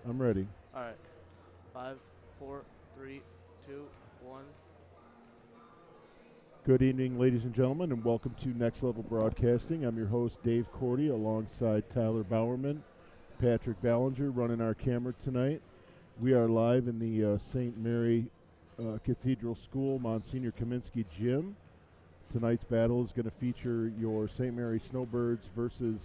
I'm ready. All right. 5, 4, 3, 2, 1. Good evening, ladies and gentlemen, and welcome to Next Level Broadcasting. I'm your host, Dave Cordy, alongside Tyler Bowerman, Patrick Ballinger, running our camera tonight. We are live in the St. Mary Cathedral School Monsignor Kaminsky Gym. Tonight's battle is going to feature your St. Mary Snowbirds versus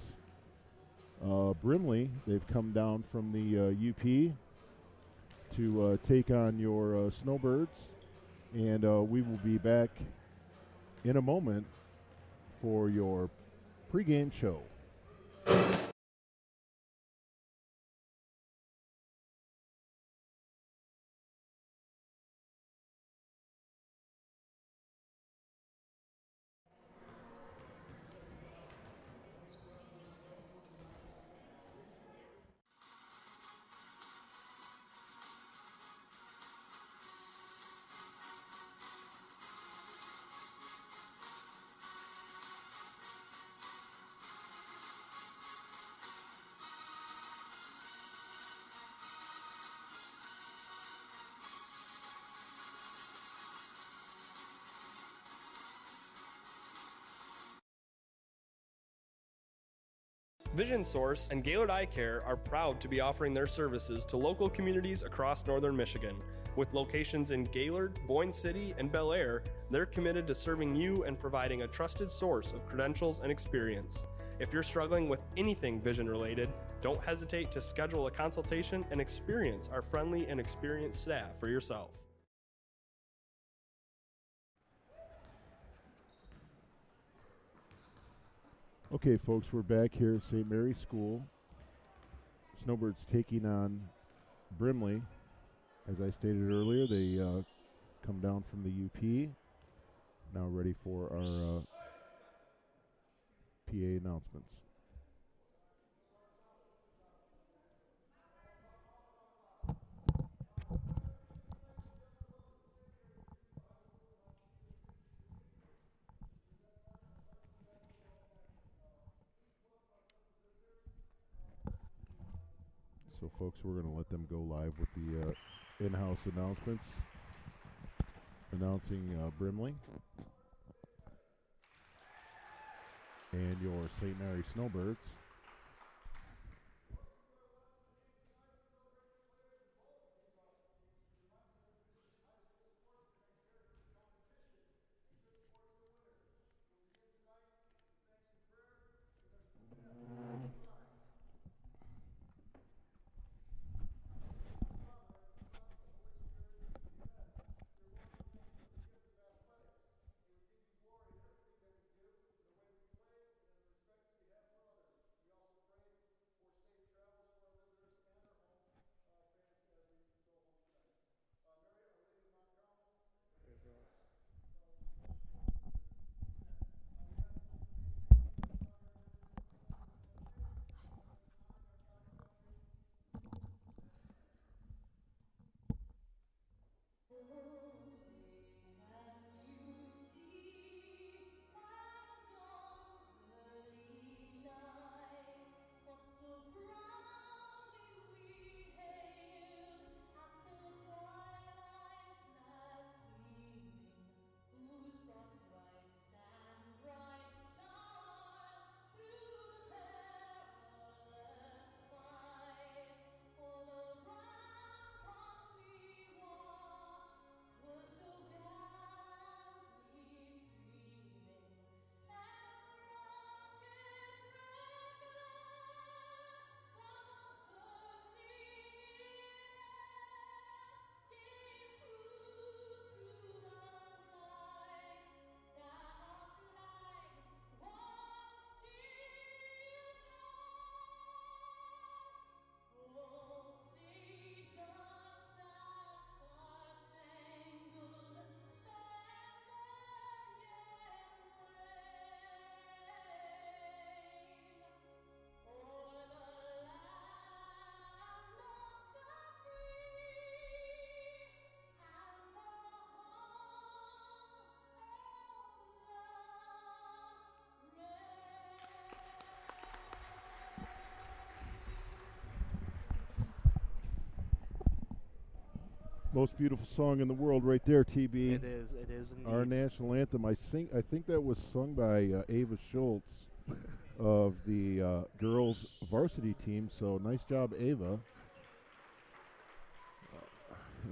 Brimley. They've come down from the UP to take on your Snowbirds, and we will be back in a moment for your pregame show. Vision Source and Gaylord Eye Care are proud to be offering their services to local communities across northern Michigan. With locations in Gaylord, Boyne City, and Bel Air, they're committed to serving you and providing a trusted source of credentials and experience. If you're struggling with anything vision related, don't hesitate to schedule a consultation and experience our friendly and experienced staff for yourself. Okay, folks, we're back here at St. Mary's School. Snowbirds taking on Brimley. As I stated earlier, they come down from the UP. Now ready for our PA announcements. So, folks, we're going to let them go live with the in-house announcements. Announcing Brimley and your St. Mary Snowbirds. Most beautiful song in the world right there, TB. It is indeed. Our national anthem. I think that was sung by Ava Schultz of the girls varsity team. So nice job, Ava.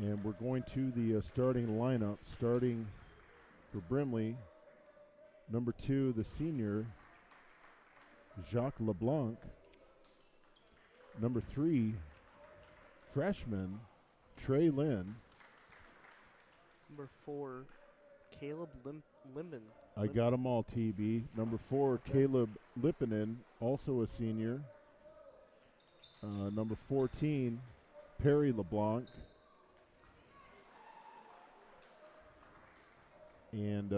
And we're going to the starting lineup. Starting for Brimley, number 2, the senior, Jacques LeBlanc. Number 3, freshman, Trey Lynn. Number 4, Caleb Limon. I got them all, TB. Number 4, Caleb Lippinen, also a senior. Number 14, Perry LeBlanc. And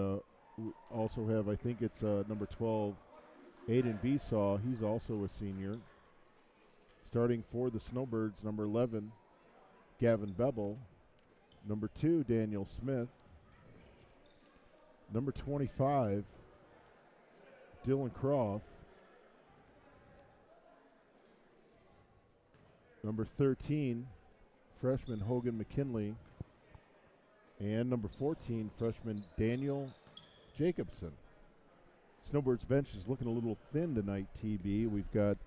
we also have, I think it's number 12, Aiden Besaw. He's also a senior. Starting for the Snowbirds, number 11, Gavin Bevel. Number 2, Daniel Smith. Number 25, Dylan Croft. Number 13, freshman Hogan McKinley. And number 14, freshman Daniel Jacobson. Snowbirds bench is looking a little thin tonight, TB. We've got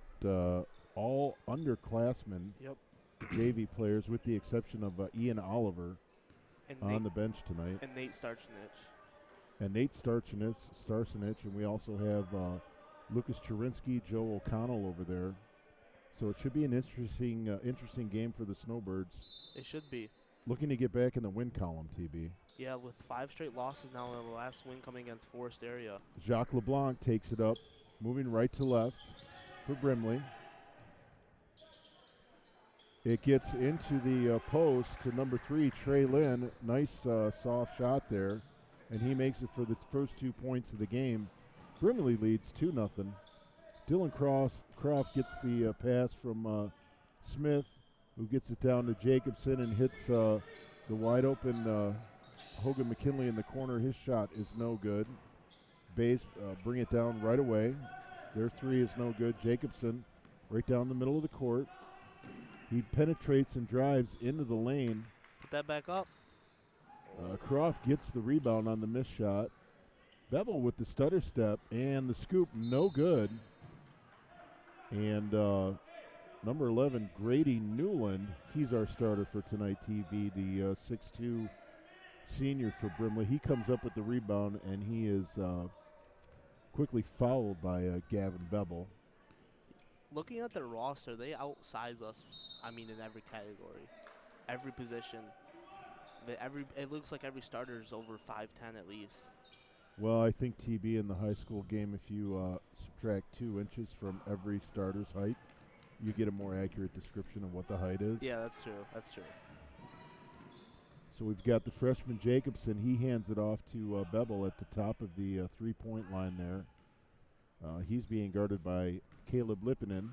all underclassmen, JV players, with the exception of Ian Oliver on the bench tonight. And Nate Starsenich, and we also have Lucas Cherinsky, Joe O'Connell over there. So it should be an interesting game for the Snowbirds. It should be. Looking to get back in the win column, TB. Yeah, with 5 straight losses now, and the last win coming against Forest Area. Jacques LeBlanc takes it up, moving right to left for Brimley. It gets into the post to number 3, Trey Lynn. Nice soft shot there, and he makes it for the first 2 points of the game. Brimley leads 2-0. Dylan Croft gets the pass from Smith, who gets it down to Jacobson and hits the wide open Hogan McKinley in the corner. His shot is no good. Bays bring it down right away. Their 3 is no good. Jacobson right down the middle of the court. He penetrates and drives into the lane. Put that back up. Croft gets the rebound on the missed shot. Bevel with the stutter step and the scoop, no good. And number 11, Grady Newland, he's our starter for tonight, TV, the 6'2 senior for Brimley. He comes up with the rebound, and he is quickly fouled by Gavin Bevel. Looking at their roster, they outsize us, in every category, every position. It looks like every starter is over 5'10" at least. Well, I think TB in the high school game, if you subtract 2 inches from every starter's height, you get a more accurate description of what the height is. Yeah, that's true. So we've got the freshman Jacobson. He hands it off to Bevel at the top of the 3-point line there. He's being guarded by Caleb Lippinen.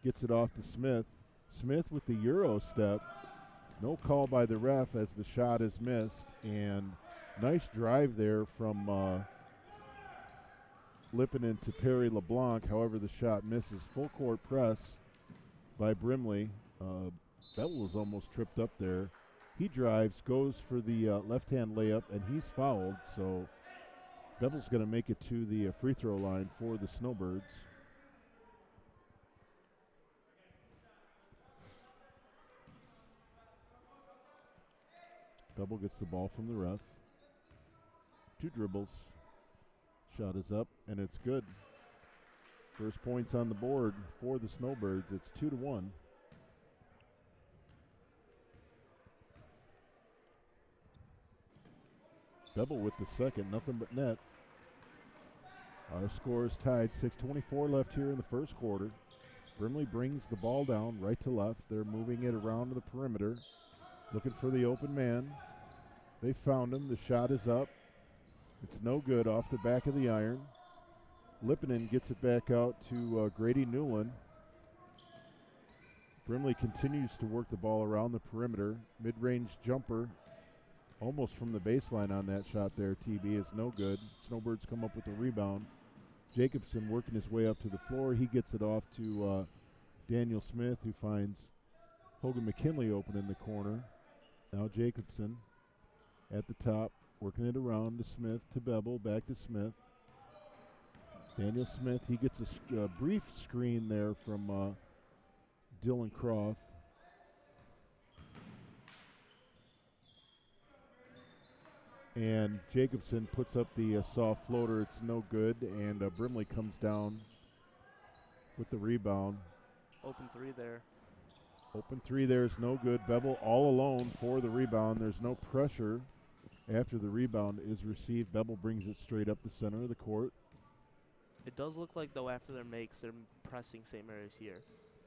Gets it off to Smith. Smith with the Euro step. No call by the ref as the shot is missed. And nice drive there from Lippinen to Perry LeBlanc. However, the shot misses. Full court press by Brimley. Bevel was almost tripped up there. He drives, goes for the left-hand layup, and he's fouled. So Bevel's going to make it to the free throw line for the Snowbirds. Bevel gets the ball from the ref. 2 dribbles. Shot is up, and it's good. First points on the board for the Snowbirds. It's 2-1. Bevel with the second, nothing but net. Our score is tied, 6:24 left here in the first quarter. Brimley brings the ball down right to left. They're moving it around to the perimeter, looking for the open man. They found him. The shot is up. It's no good, off the back of the iron. Lippinen gets it back out to Grady Newland. Brimley continues to work the ball around the perimeter. Mid-range jumper, almost from the baseline on that shot there, TB, is no good. Snowbirds come up with the rebound. Jacobson working his way up to the floor. He gets it off to Daniel Smith, who finds Hogan McKinley open in the corner. Now Jacobson at the top, working it around to Smith, to Bevel, back to Smith. Daniel Smith, he gets a brief screen there from Dylan Croft. And Jacobson puts up the soft floater. It's no good, and Brimley comes down with the rebound. Open three there. Open three there is no good. Bevel all alone for the rebound. There's no pressure after the rebound is received. Bevel brings it straight up the center of the court. It does look like, though, after their makes, they're pressing St. Mary's here.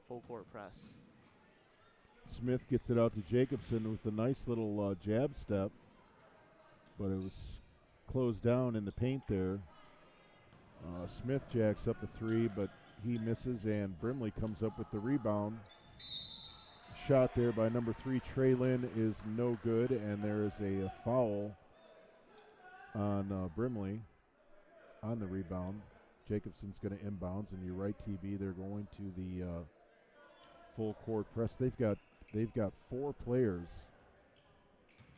Full court press. Smith gets it out to Jacobson with a nice little jab step, but it was closed down in the paint there. Smith jacks up the three, but he misses, and Brimley comes up with the rebound. Shot there by number 3, Trey Lynn, is no good, and there is a foul on Brimley on the rebound. Jacobson's going to inbounds, and you're right, TB. They're going to the full court press. They've got 4 players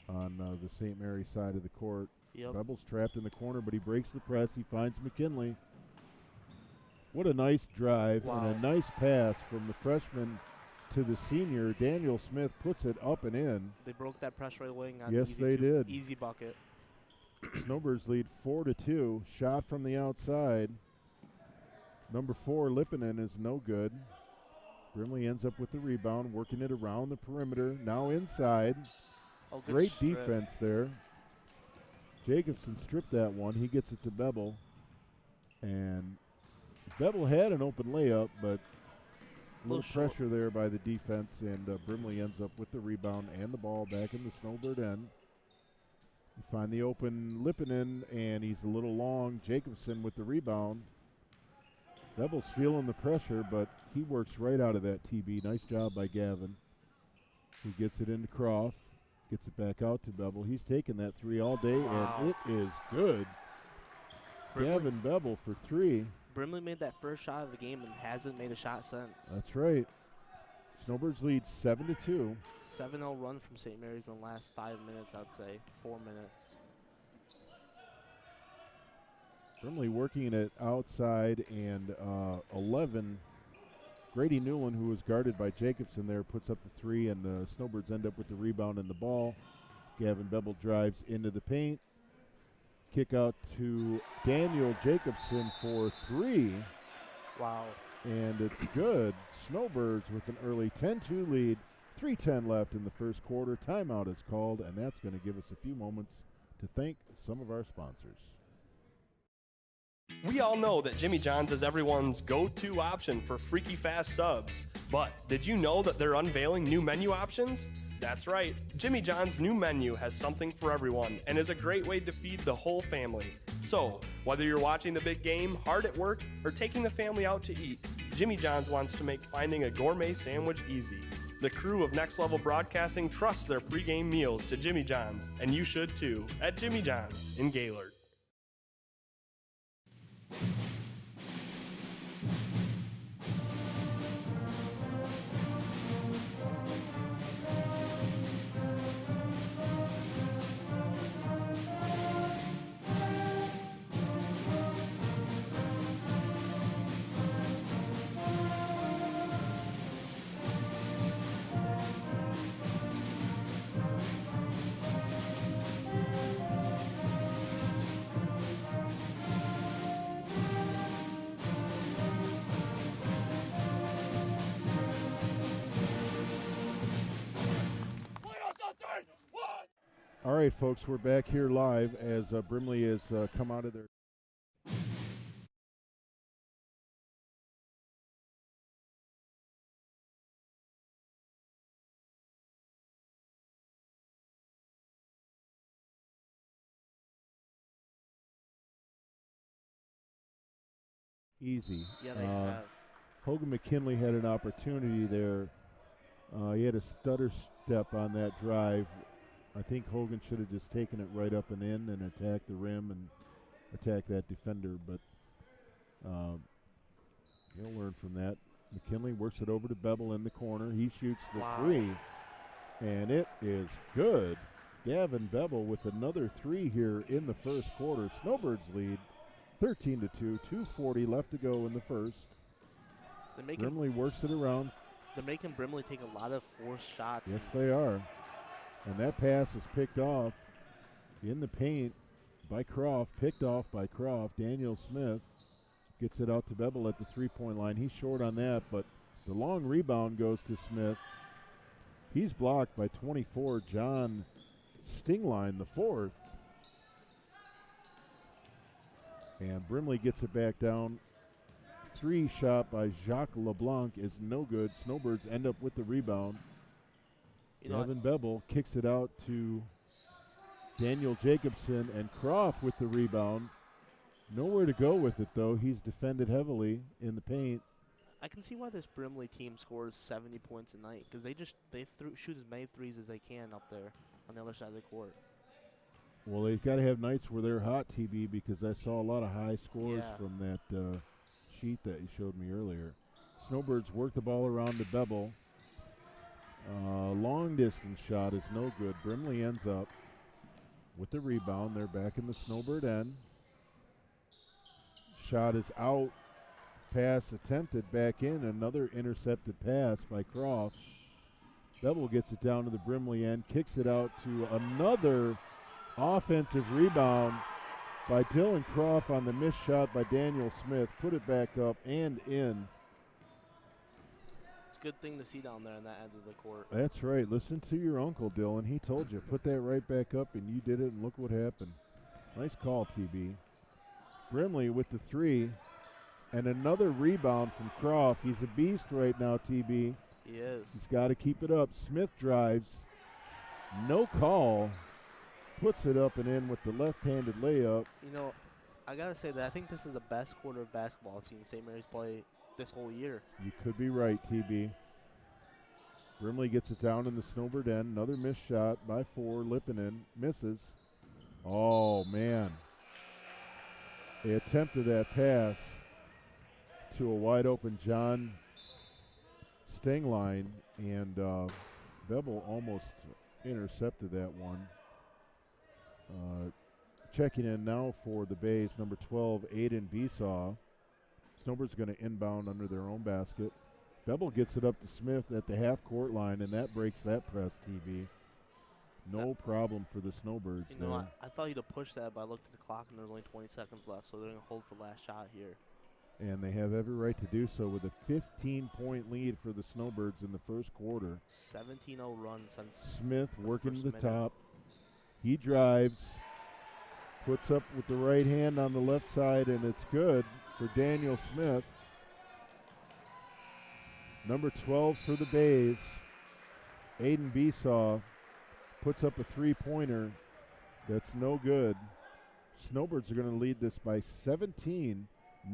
on the St. Mary side of the court. Yep. Bevel's trapped in the corner, but he breaks the press. He finds McKinley. What a nice drive and a nice pass from the freshman to the senior. Daniel Smith puts it up and in. They broke that press right wing on yes, they did. Easy bucket. Snowbirds lead 4-2. Shot from the outside. Number 4, Lippinen, is no good. Brimley ends up with the rebound, working it around the perimeter. Now inside. Oh, great strip. Defense there. Jacobson stripped that one. He gets it to Bevel. And Bevel had an open layup, but a little pressure there by the defense, and Brimley ends up with the rebound and the ball back in the Snowbird end. You find the open Lippinen, and he's a little long. Jacobson with the rebound. Bevel's feeling the pressure, but he works right out of that, TB. Nice job by Gavin. He gets it into Croft, gets it back out to Bevel. He's taken that three all day, and it is good. Gavin Bevel for 3. Brimley made that first shot of the game and hasn't made a shot since. That's right. Snowbirds lead 7-2. 7-0 run from St. Mary's in the last 5 minutes, I'd say. 4 minutes. Brimley working it outside, and 11. Grady Newland, who was guarded by Jacobson there, puts up the 3, and the Snowbirds end up with the rebound and the ball. Gavin Bevel drives into the paint. Kick out to Daniel Jacobson for 3. Wow. And it's good. Snowbirds with an early 10-2 lead. 3:10 left in the first quarter. Timeout is called, and that's going to give us a few moments to thank some of our sponsors. We all know that Jimmy John's is everyone's go-to option for freaky fast subs. But did you know that they're unveiling new menu options? That's right, Jimmy John's new menu has something for everyone and is a great way to feed the whole family. So, whether you're watching the big game, hard at work, or taking the family out to eat, Jimmy John's wants to make finding a gourmet sandwich easy. The crew of Next Level Broadcasting trusts their pregame meals to Jimmy John's, and you should too, at Jimmy John's in Gaylord. All right, folks, we're back here live as Brimley has come out of their easy. Yeah, they have. Hogan McKinley had an opportunity there. He had a stutter step on that drive. I think Hogan should have just taken it right up and in and attacked the rim and attacked that defender, but he'll learn from that. McKinley works it over to Bevel in the corner. He shoots the 3, And it is good. Gavin Bevel with another three here in the first quarter. Snowbirds lead 13-2, 2:40 left to go in the first. Brimley works it around. They're making Brimley take a lot of forced shots. Yes, they are. And that pass is picked off in the paint by Croft, picked off by Croft. Daniel Smith gets it out to Bevel at the three-point line. He's short on that, but the long rebound goes to Smith. He's blocked by 24, John Stingline, the fourth. And Brimley gets it back down. Three shot by Jacques LeBlanc is no good. Snowbirds end up with the rebound. Gavin Bevel kicks it out to Daniel Jacobson, and Croft with the rebound. Nowhere to go with it, though. He's defended heavily in the paint. I can see why this Brimley team scores 70 points a night, because they shoot as many threes as they can up there on the other side of the court. Well, they've got to have nights where they're hot, TB, because I saw a lot of high scores from that sheet that you showed me earlier. Snowbirds work the ball around to Bevel. Long distance shot is no good. Brimley ends up with the rebound. They're back in the Snowbird end. Shot is out. Pass attempted back in. Another intercepted pass by Croft. Bevel gets it down to the Brimley end. Kicks it out to another offensive rebound by Dylan Croft on the missed shot by Daniel Smith. Put it back up and in. It's a good thing to see down there on that end of the court. That's right. Listen to your uncle, Dylan. He told you. Put that right back up, and you did it, and look what happened. Nice call, TB. Brimley with the three. And another rebound from Croft. He's a beast right now, TB. He is. He's got to keep it up. Smith drives. No call. Puts it up and in with the left-handed layup. You know, I got to say that I think this is the best quarter of basketball I've seen St. Mary's play this whole year. You could be right, TB. Brimley gets it down in the Snowbird end. Another missed shot by four. Lippinen misses. Oh, man. They attempted that pass to a wide-open John Stingline, and Bevel almost intercepted that one. Checking in now for the Bays, number 12, Aiden Besaw. Snowbirds going to inbound under their own basket. Bevel gets it up to Smith at the half-court line, and that breaks that press, TB. No problem for the Snowbirds there. You know, I thought he'd have pushed that, but I looked at the clock, and there's only 20 seconds left, so they're going to hold for the last shot here. And they have every right to do so with a 15-point lead for the Snowbirds in the first quarter. 17-0 run since Smith working to the minute. top. He drives, puts up with the right hand on the left side, and it's good for Daniel Smith. Number 12 for the Bays, Aiden Besaw, puts up a three-pointer that's no good. Snowbirds are going to lead this by 17,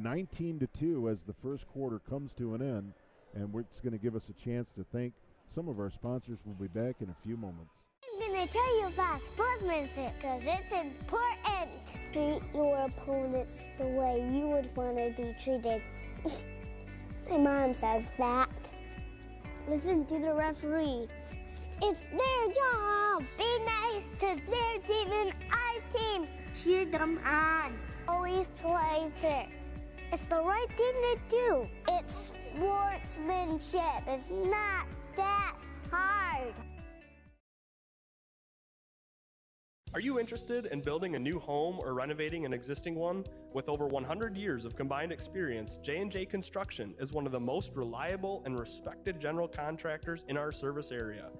19-2 as the first quarter comes to an end, and it's going to give us a chance to thank some of our sponsors. We'll be back in a few moments. I'm going to tell you about sportsmanship because it's important. Treat your opponents the way you would want to be treated. My mom says that. Listen to the referees. It's their job. Be nice to their team and our team. Cheer them on. Always play fair. It's the right thing to do. It's sportsmanship. It's not that hard. Are you interested in building a new home or renovating an existing one? With over 100 years of combined experience, J&J Construction is one of the most reliable and respected general contractors in our service area.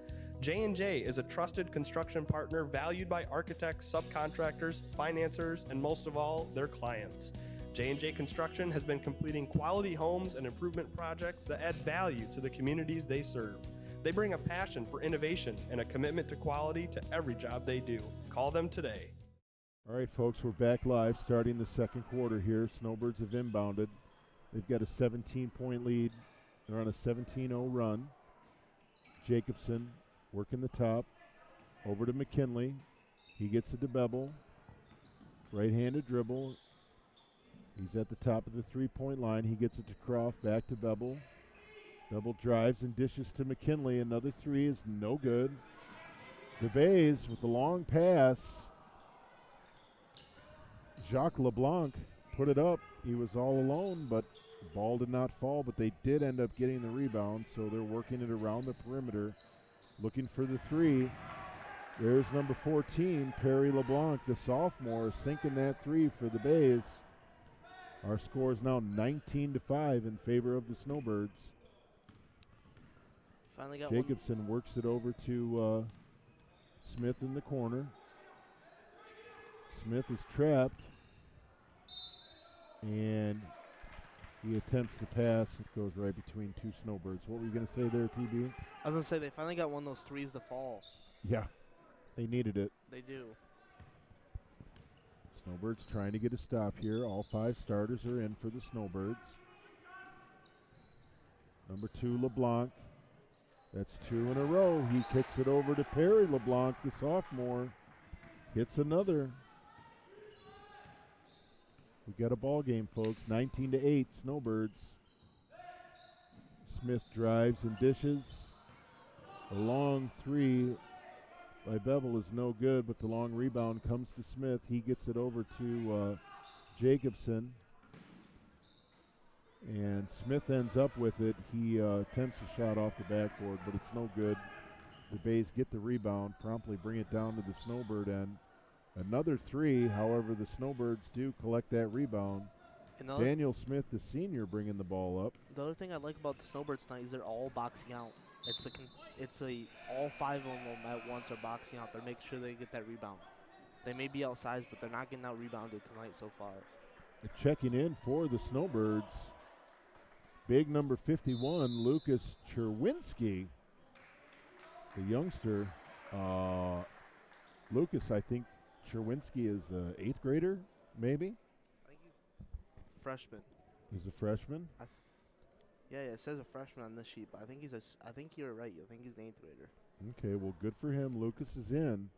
J&J is a trusted construction partner valued by architects, subcontractors, financiers, and most of all, their clients. J&J Construction has been completing quality homes and improvement projects that add value to the communities they serve. They bring a passion for innovation and a commitment to quality to every job they do. Call them today. All right, folks, we're back live starting the second quarter here. Snowbirds have inbounded. They've got a 17-point lead. They're on a 17-0 run. Jacobson working the top. Over to McKinley. He gets it to Bevel. Right-handed dribble. He's at the top of the three-point line. He gets it to Croft. Back to Bevel. Double drives and dishes to McKinley. Another three is no good. The Bays with the long pass. Jacques LeBlanc put it up. He was all alone, but the ball did not fall, but they did end up getting the rebound, so they're working it around the perimeter, looking for the three. There's number 14, Perry LeBlanc, the sophomore, sinking that three for the Bays. Our score is now 19-5 in favor of the Snowbirds. Finally got Jacobson works it over to Smith in the corner. Smith is trapped, and he attempts to pass. It goes right between two Snowbirds. What were you going to say there, TB? I was going to say they finally got one of those threes to fall. Yeah, they needed it. They do. Snowbirds trying to get a stop here. All five starters are in for the Snowbirds. Number 2, LeBlanc. That's 2 in a row. He kicks it over to Perry LeBlanc, the sophomore. Hits another. We got a ball game, folks. 19-8, Snowbirds. Smith drives and dishes. A long three by Bevel is no good, but the long rebound comes to Smith. He gets it over to Jacobson. And Smith ends up with it. He attempts a shot off the backboard, but it's no good. The Bays get the rebound, promptly bring it down to the Snowbird end. Another three, however, the Snowbirds do collect that rebound. Daniel Smith, the senior, bringing the ball up. The other thing I like about the Snowbirds tonight is they're all boxing out. All five of them at once are boxing out. They're making sure they get that rebound. They may be outsized, but they're not getting out rebounded tonight so far. Checking in for the Snowbirds, big number 51, Lucas Cherwinski, the youngster. Lucas, I think Cherwinski is an 8th grader, maybe? I think he's a freshman. He's a freshman? Yeah, it says a freshman on this sheet, but I think you're right. I think he's an 8th grader. Okay, well, good for him. Lucas is in.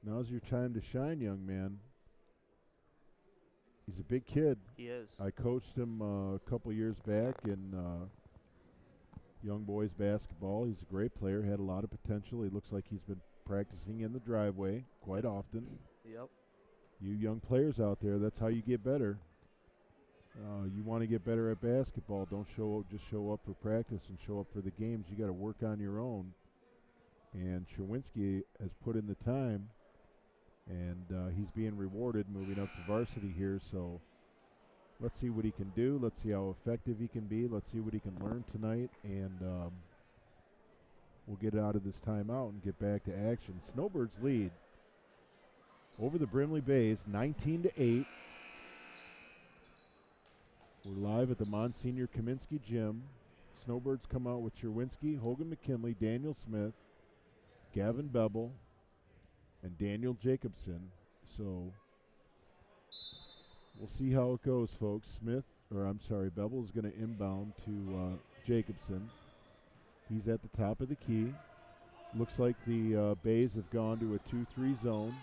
Now's your time to shine, young man. He's a big kid. He is. I coached him a couple years back in young boys basketball. He's a great player, had a lot of potential. He looks like he's been practicing in the driveway quite often. Yep. You young players out there, that's how you get better. You want to get better at basketball. Don't just show up for practice and show up for the games. You got to work on your own. And Cherwinski has put in the time, and he's being rewarded moving up to varsity here. So let's see what he can do. Let's see how effective he can be. Let's see what he can learn tonight, and we'll get out of this timeout and get back to action. Snowbirds lead over the Brimley Bays, 19-8. We're live at the Monsignor Kaminsky Gym. Snowbirds come out with Cherwinski, Hogan McKinley, Daniel Smith, Gavin Bevel, and Daniel Jacobson. So we'll see how it goes, folks. Bevel is going to inbound to Jacobson. He's at the top of the key. Looks like the Bays have gone to a 2-3 zone.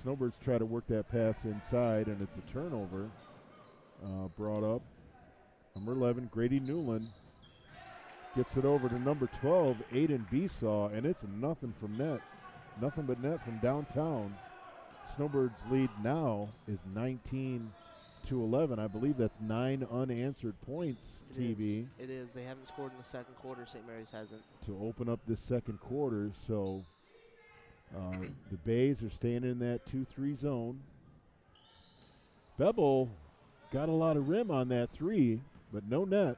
Snowbirds try to work that pass inside, and it's a turnover. Brought up. Number 11, Grady Newland, gets it over to number 12, Aiden Besaw, and it's nothing from net. Nothing but net from downtown. Snowbirds' lead now is 19-11. I believe that's 9 unanswered points, TV. It is. They haven't scored in the second quarter. St. Mary's hasn't. To open up this second quarter, so the Bays are staying in that 2-3 zone. Bevel got a lot of rim on that three, but no net.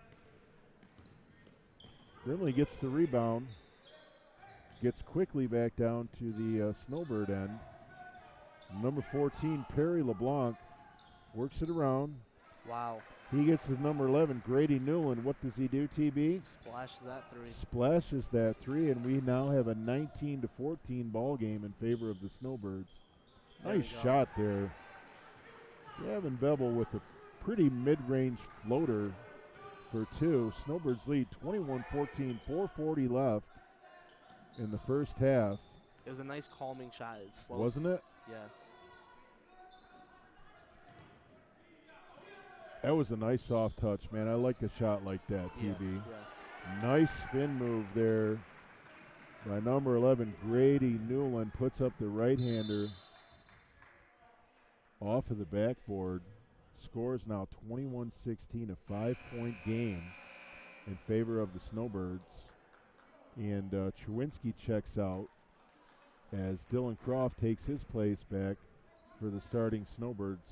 Brimley gets the rebound, gets quickly back down to the Snowbird end. Number 14, Perry LeBlanc, works it around. Wow. He gets to number 11, Grady Newland. What does he do, TB? Splashes that three. Splashes that three, and we now have a 19-14 ball game in favor of the Snowbirds. Nice shot there. Gavin Bevel with a pretty mid-range floater for two. Snowbirds lead 21-14, 4:40 left in the first half. It was a nice calming shot. It's slow. Wasn't it? Yes. That was a nice soft touch, man. I like a shot like that, TB. Yes. Nice spin move there by number 11, Grady Newland. Puts up the right-hander off of the backboard. Scores now 21-16, a 5-point game in favor of the Snowbirds. And Cherwinski checks out as Dylan Croft takes his place back for the starting Snowbirds.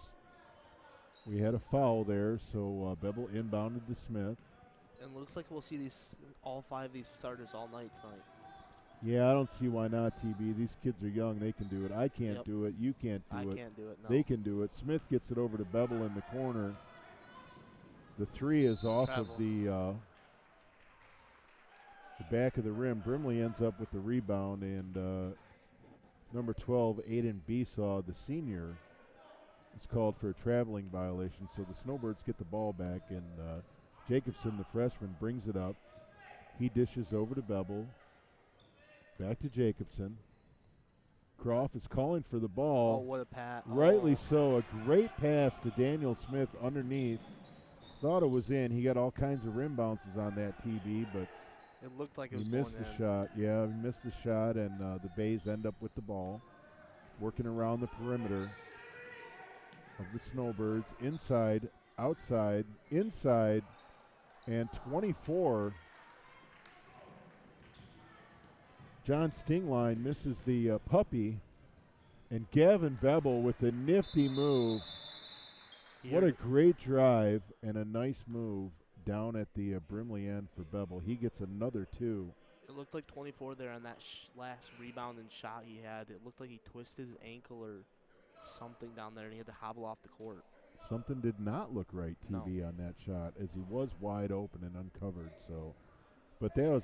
We had a foul there, so Bevel inbounded to Smith. And looks like we'll see all 5 of these starters all night tonight. Yeah, I don't see why not, TB. These kids are young. They can do it. I can't do it. You can't do it. I can't do it, no. They can do it. Smith gets it over to Bevel in the corner. The 3 is off of the back of the rim. Brimley ends up with the rebound, and number 12, Aiden Besaw, the senior, is called for a traveling violation. So the Snowbirds get the ball back, and Jacobson, the freshman, brings it up. He dishes over to Bevel. Back to Jacobson. Croft is calling for the ball. Oh, what a pass. Rightly so. A great pass to Daniel Smith underneath. Thought it was in. He got all kinds of rim bounces on that, TB, but it looked like it was he missed the shot. Yeah, he missed the shot, and the Bays end up with the ball. Working around the perimeter of the Snowbirds. Inside, outside, inside, and 24. John Stingline misses the puppy, and Gavin Bevel with a nifty move. What a great drive and a nice move down at the Brimley end for Bevel. He gets another 2. It looked like 24 there on that last rebound and shot he had. It looked like he twisted his ankle or something down there, and he had to hobble off the court. Something did not look right, TB, on that shot, as he was wide open and uncovered. So, but that was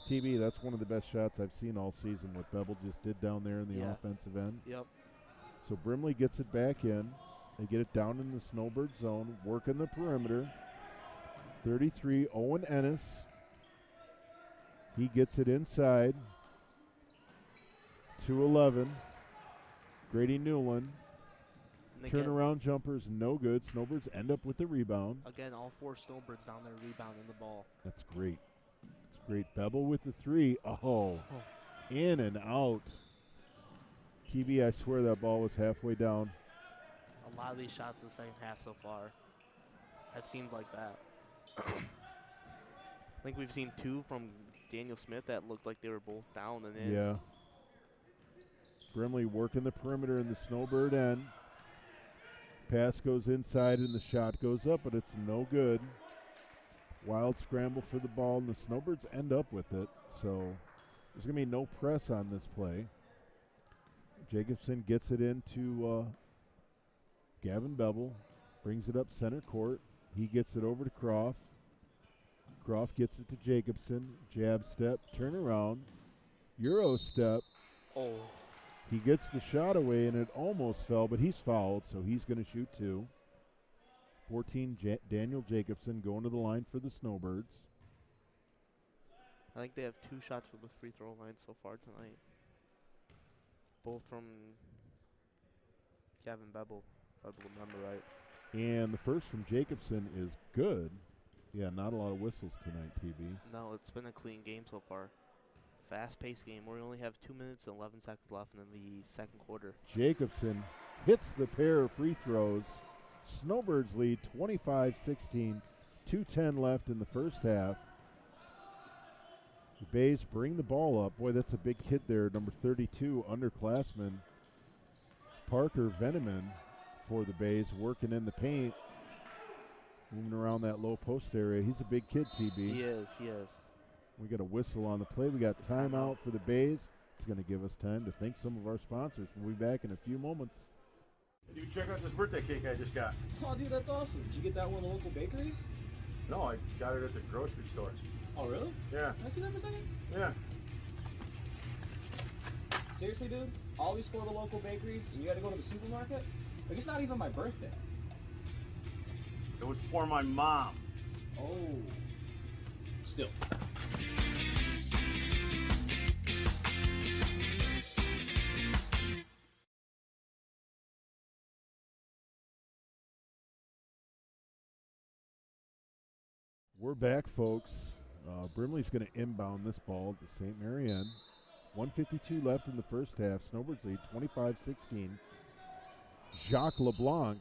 TB, that's one of the best shots I've seen all season, what Bevel just did down there in the offensive end. Yep. So Brimley gets it back in. They get it down in the Snowbird zone, working the perimeter. 33, Owen Ennis. He gets it inside. 2-11. Grady Newland. Turnaround jumpers, no good. Snowbirds end up with the rebound. Again, all 4 Snowbirds down there rebounding the ball. That's great. That's great. Bevel with the 3. Oh, in and out. TB, I swear that ball was halfway down. A lot of these shots in the second half so far have seemed like that. I think we've seen 2 from Daniel Smith that looked like they were both down and in. Yeah. Brimley working the perimeter in the Snowbird end. Pass goes inside and the shot goes up, but it's no good. Wild scramble for the ball, and the Snowbirds end up with it. So there's going to be no press on this play. Jacobson gets it into Gavin Bevel, brings it up center court. He gets it over to Croft. Croft gets it to Jacobson. Jab step, turn around, Euro step. Oh. He gets the shot away, and it almost fell, but he's fouled, so he's going to shoot 2. 14, Daniel Jacobson going to the line for the Snowbirds. I think they have 2 shots from the free throw line so far tonight. Both from Gavin Bevel, if I remember right. And the first from Jacobson is good. Yeah, not a lot of whistles tonight, TB. No, it's been a clean game so far. Fast-paced game. We only have 2 minutes and 11 seconds left in the second quarter. Jacobson hits the pair of free throws. Snowbirds lead 25-16. 2:10 left in the first half. The Bays bring the ball up. Boy, that's a big kid there, number 32, underclassman Parker Veneman for the Bays, working in the paint, moving around that low post area. He's a big kid, TB. He is. We got a whistle on the play. We got timeout for the Bays. It's going to give us time to thank some of our sponsors. We'll be back in a few moments. Dude, check out this birthday cake I just got. Oh, dude, that's awesome. Did you get that one at the local bakeries? No, I got it at the grocery store. Oh, really? Yeah. Can I see that for a second? Yeah. Seriously, dude? All these 4 local bakeries, and you got to go to the supermarket? Like, it's not even my birthday. It was for my mom. Oh. Still. We're back, folks. Brimley's going to inbound this ball to St. Mary Ann. 1:52 left in the first half. Snowbirds lead 25-16. Jacques LeBlanc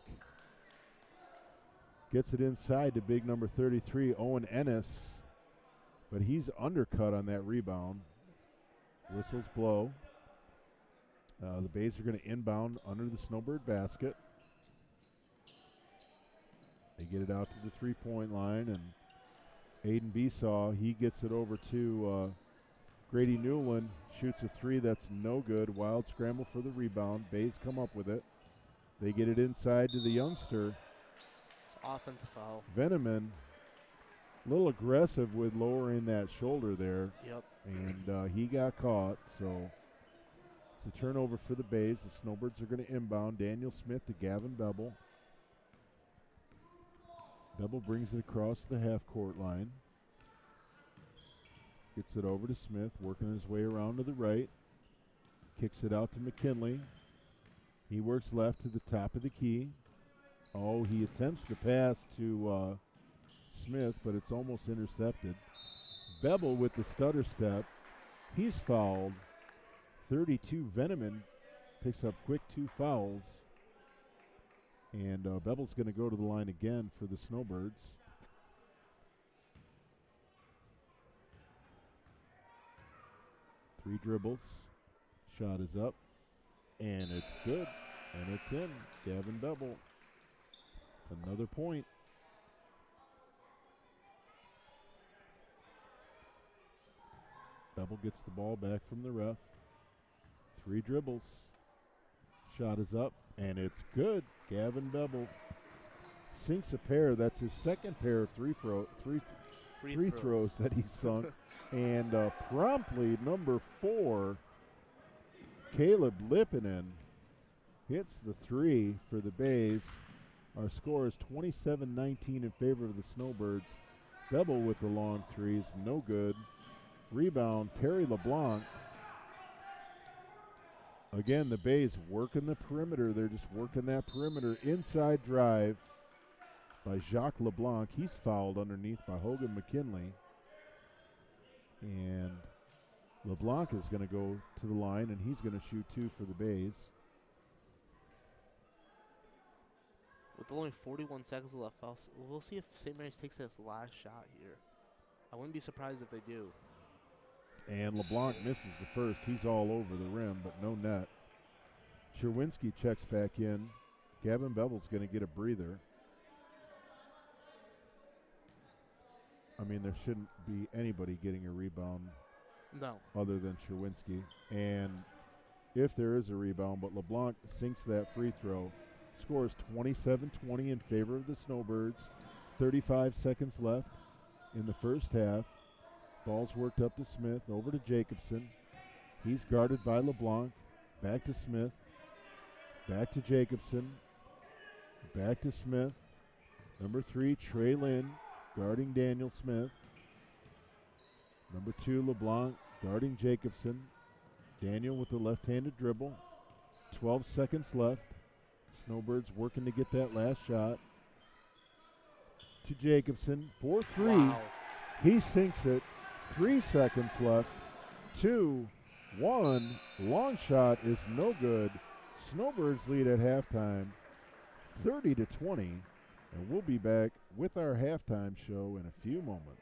gets it inside to big number 33, Owen Ennis, but he's undercut on that rebound. Whistles blow. The Bays are going to inbound under the Snowbird basket. They get it out to the three-point line, and Aiden Besaw, he gets it over to Grady Newland, shoots a three that's no good. Wild scramble for the rebound. Bays come up with it. They get it inside to the youngster. It's offensive foul. Veneman, a little aggressive with lowering that shoulder there. Yep. And he got caught, so it's a turnover for the Bays. The Snowbirds are going to inbound. Daniel Smith to Gavin Bevel. Bevel brings it across the half-court line. Gets it over to Smith, working his way around to the right. Kicks it out to McKinley. He works left to the top of the key. Oh, he attempts the pass to Smith, but it's almost intercepted. Bevel with the stutter step. He's fouled. 32, Veneman picks up quick 2 fouls. And Bevel's going to go to the line again for the Snowbirds. Three dribbles. Shot is up. And it's good. And it's in. Gavin Bevel. Another point. Bevel gets the ball back from the ref. Three dribbles. Shot is up. And it's good. Gavin Bevel sinks a pair. That's his second pair of free throws that he sunk. And promptly, number 4, Caleb Lippinen, hits the three for the Bays. Our score is 27-19 in favor of the Snowbirds. Bevel with the long threes, no good. Rebound, Perry LeBlanc. Again, the Bays working the perimeter. They're just working that perimeter. Inside drive by Jacques LeBlanc. He's fouled underneath by Hogan McKinley. And LeBlanc is going to go to the line, and he's going to shoot 2 for the Bays. With only 41 seconds left, we'll see if St. Mary's takes this last shot here. I wouldn't be surprised if they do. And LeBlanc misses the first. He's all over the rim, but no net. Cherwinski checks back in. Gavin Bevel's going to get a breather. I mean, there shouldn't be anybody getting a rebound. No. Other than Cherwinski. And if there is a rebound, but LeBlanc sinks that free throw. Scores 27-20 in favor of the Snowbirds. 35 seconds left in the first half. Ball's worked up to Smith, over to Jacobson. He's guarded by LeBlanc. Back to Smith. Back to Jacobson. Back to Smith. Number 3, Trey Lynn, guarding Daniel Smith. Number 2, LeBlanc, guarding Jacobson. Daniel with the left-handed dribble. 12 seconds left. Snowbirds working to get that last shot. To Jacobson, 4-3. Wow. He sinks it. 3 seconds left. 2, 1. Long shot is no good. Snowbirds lead at halftime, 30-20. And we'll be back with our halftime show in a few moments.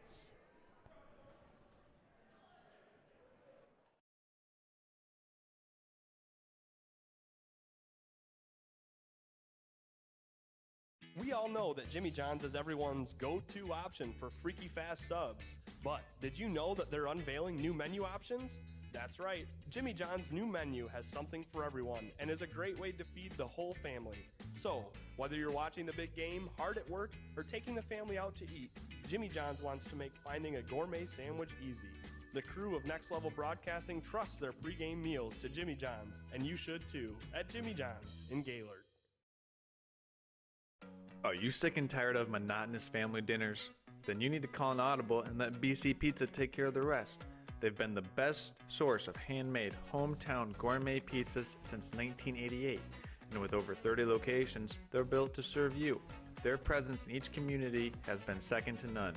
We all know that Jimmy John's is everyone's go-to option for freaky fast subs. But did you know that they're unveiling new menu options? That's right, Jimmy John's new menu has something for everyone and is a great way to feed the whole family. So, whether you're watching the big game, hard at work, or taking the family out to eat, Jimmy John's wants to make finding a gourmet sandwich easy. The crew of Next Level Broadcasting trusts their pregame meals to Jimmy John's, and you should too, at Jimmy John's in Gaylord. Are you sick and tired of monotonous family dinners? Then you need to call an audible and let BC Pizza take care of the rest. They've been the best source of handmade, hometown gourmet pizzas since 1988. And with over 30 locations, they're built to serve you. Their presence in each community has been second to none.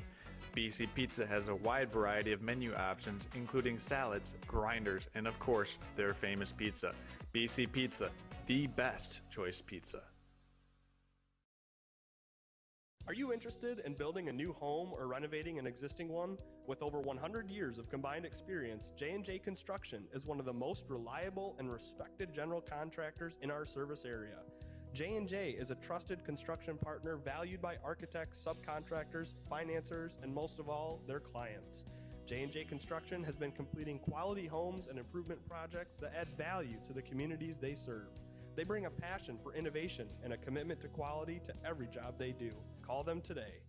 BC Pizza has a wide variety of menu options, including salads, grinders, and of course, their famous pizza. BC Pizza, the best choice pizza. Are you interested in building a new home or renovating an existing one? With over 100 years of combined experience, J&J Construction is one of the most reliable and respected general contractors in our service area. J&J is a trusted construction partner valued by architects, subcontractors, financiers, and most of all, their clients. J&J Construction has been completing quality homes and improvement projects that add value to the communities they serve. They bring a passion for innovation and a commitment to quality to every job they do. Call them today.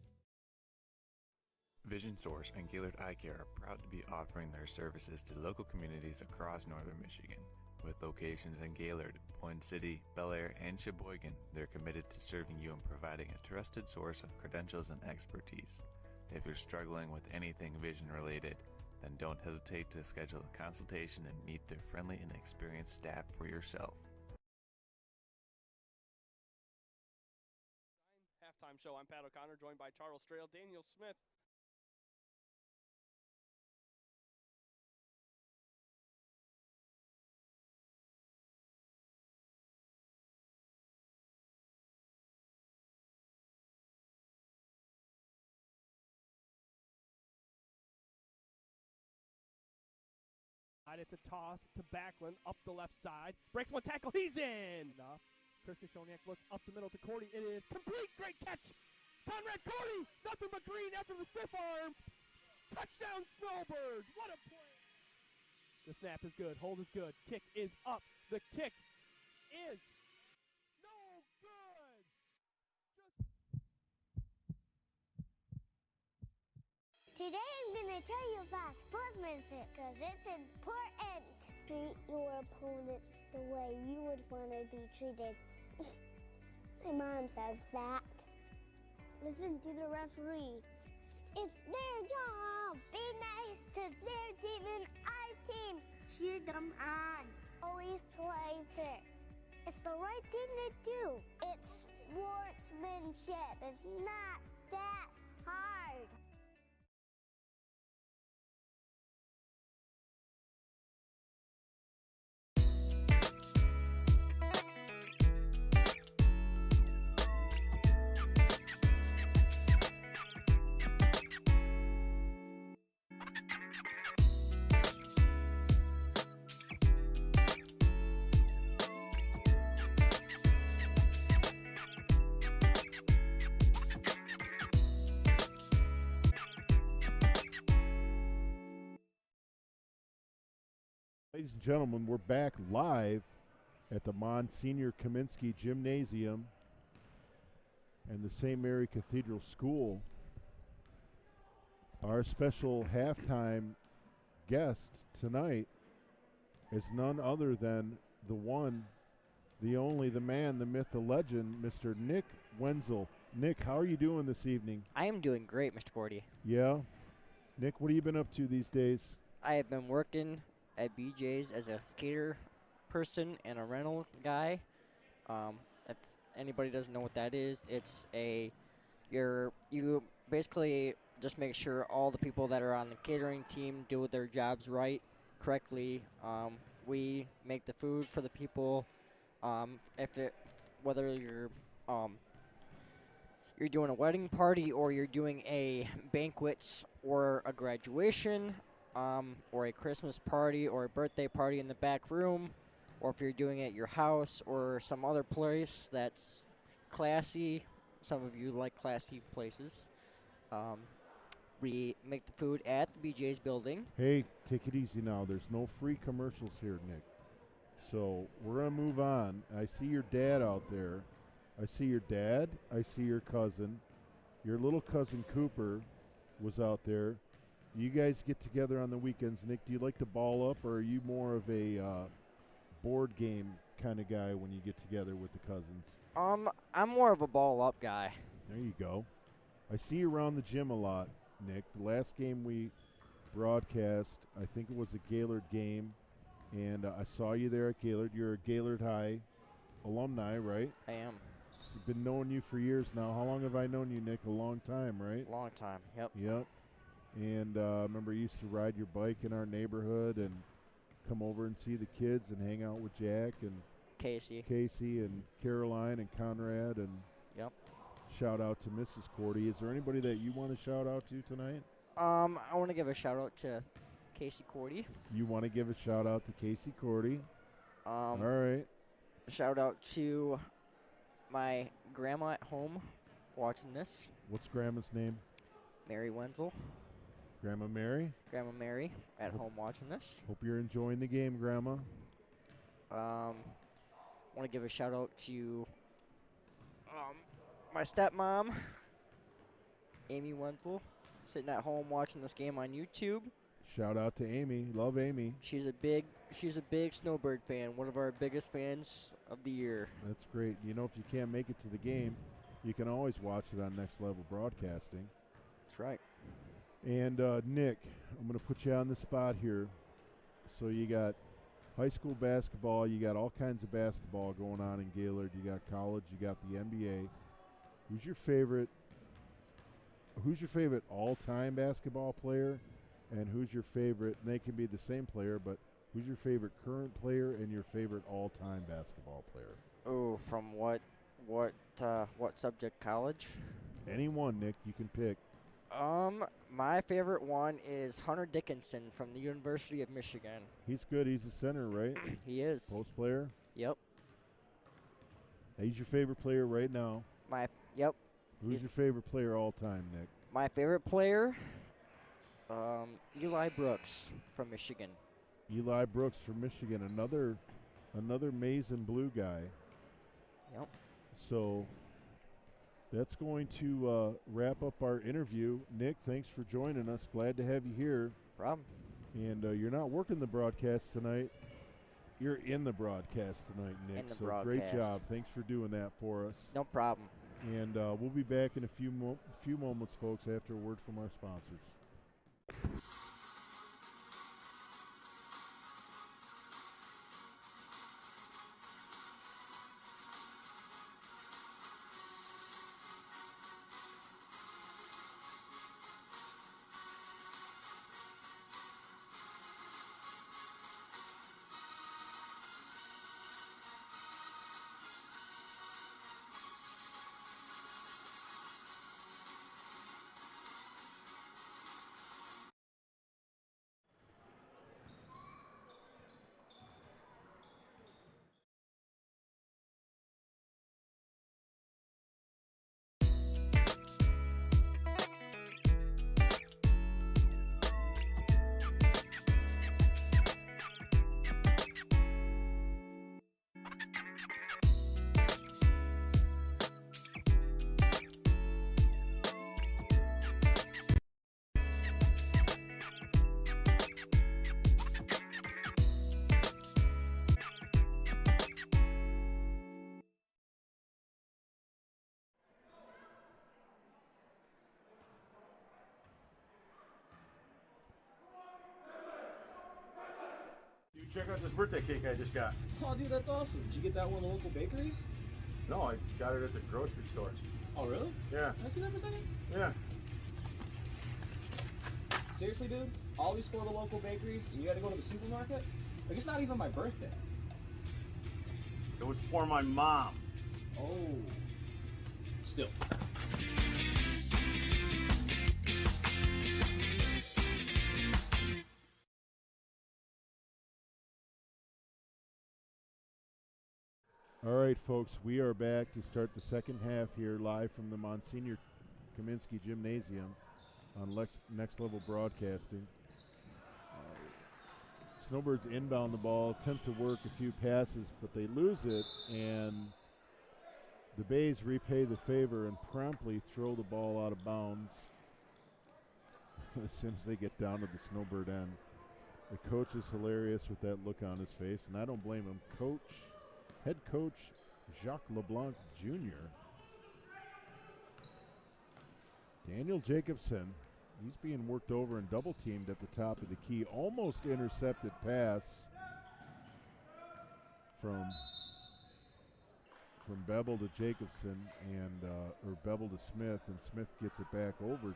Vision Source and Gaylord Eye Care are proud to be offering their services to local communities across northern Michigan. With locations in Gaylord, Point City, Bel Air, and Sheboygan, they're committed to serving you and providing a trusted source of credentials and expertise. If you're struggling with anything vision related, then don't hesitate to schedule a consultation and meet their friendly and experienced staff for yourself. Halftime show. I'm Pat O'Connor, joined by Charles Strail, Daniel Smith. It's a toss to Backlund up the left side. Breaks one tackle. He's in. Chris Kishoniak looks up the middle to Cordy. It is complete. Great catch. Conrad Cordy. Nothing but green after the stiff arm. Touchdown Snowbirds. What a play. The snap is good. Hold is good. Kick is up. The kick is no good. Today I'm going to tell you about sportsmanship because it's important. Treat your opponents the way you would want to be treated. My mom says that. Listen to the referees. It's their job. Be nice to their team and our team. Cheer them on. Always play fair. It's the right thing to do. It's sportsmanship. It's not that hard. Ladies and gentlemen, we're back live at the Monsignor Kaminsky Gymnasium and the St. Mary Cathedral School. Our special halftime guest tonight is none other than the one, the only, the man, the myth, the legend, Mr. Nick Wenzel. Nick, how are you doing this evening? I am doing great, Mr. Cordy. Yeah? Nick, what have you been up to these days? I have been working at BJ's as a cater person and a rental guy. If anybody doesn't know what that is, it's you basically just make sure all the people that are on the catering team do their jobs correctly. We make the food for the people. Whether you're doing a wedding party or you're doing a banquet or a graduation, or a Christmas party or a birthday party in the back room, or if you're doing it at your house or some other place that's classy. Some of you like classy places. We make the food at the BJ's building. Hey, take it easy now. There's no free commercials here, Nick. So we're going to move on. I see your dad out there. I see your dad. I see your cousin. Your little cousin Cooper was out there. You guys get together on the weekends. Nick, do you like to ball up, or are you more of a board game kind of guy when you get together with the cousins? I'm more of a ball-up guy. There you go. I see you around the gym a lot, Nick. The last game we broadcast, I think it was a Gaylord game, and I saw you there at Gaylord. You're a Gaylord High alumni, right? I am. Been knowing you for years now. How long have I known you, Nick? A long time, right? Long time, yep. Yep. And I remember you used to ride your bike in our neighborhood and come over and see the kids and hang out with Jack and Casey and Caroline and Conrad. And Yep. shout out to Mrs. Cordy. Is there anybody that you want to shout out to tonight? I want to give a shout out to Casey Cordy. You want to give a shout out to Casey Cordy? All right. Shout out to my grandma at home watching this. What's Grandma's name? Mary Wenzel. Grandma Mary? Grandma Mary at home watching this. Hope you're enjoying the game, Grandma. Want to give a shout out to my stepmom, Amy Wenzel, sitting at home watching this game on YouTube. Shout out to Amy. Love Amy. She's a big Snowbird fan, one of our biggest fans of the year. That's great. You know, if you can't make it to the game, you can always watch it on Next Level Broadcasting. That's right. And Nick, I'm going to put you on the spot here. So you got high school basketball, you got all kinds of basketball going on in Gaylord. You got college, you got the NBA. Who's your favorite all-time basketball player? And who's your favorite, and they can be the same player, but who's your favorite current player and your favorite all-time basketball player? Oh, from what subject? College? Anyone, Nick, you can pick. My favorite one is Hunter Dickinson from the University of Michigan. He's good. He's a center, right? He is. Post player? Yep. He's your favorite player right now. Yep. Who's your favorite player all time, Nick? My favorite player, Eli Brooks from Michigan. Eli Brooks from Michigan, another maize and blue guy. Yep. So that's going to wrap up our interview. Nick, thanks for joining us. Glad to have you here. Problem. And you're not working the broadcast tonight. You're in the broadcast tonight, Nick. In the so broadcast. Great job. Thanks for doing that for us. No problem. And we'll be back in a few moments, folks, after a word from our sponsors. Check out this birthday cake I just got. Oh, dude, that's awesome. Did you get that one at the local bakeries? No, I got it at the grocery store. Oh, really? Yeah. Can I see that for a second? Yeah. Seriously, dude? All these for the local bakeries, and you had to go to the supermarket? Like, it's not even my birthday. It was for my mom. Oh. Still. All right, folks, we are back to start the second half here live from the Monsignor Kaminsky Gymnasium on Next Level Broadcasting. Snowbirds inbound the ball, attempt to work a few passes, but they lose it, and the Bays repay the favor and promptly throw the ball out of bounds as soon as they get down to the Snowbird end. The coach is hilarious with that look on his face, and I don't blame him. Head coach Jacques LeBlanc Jr. Daniel Jacobson, he's being worked over and double teamed at the top of the key. Almost intercepted pass from Bevel to Jacobson or Bevel to Smith, and Smith gets it back over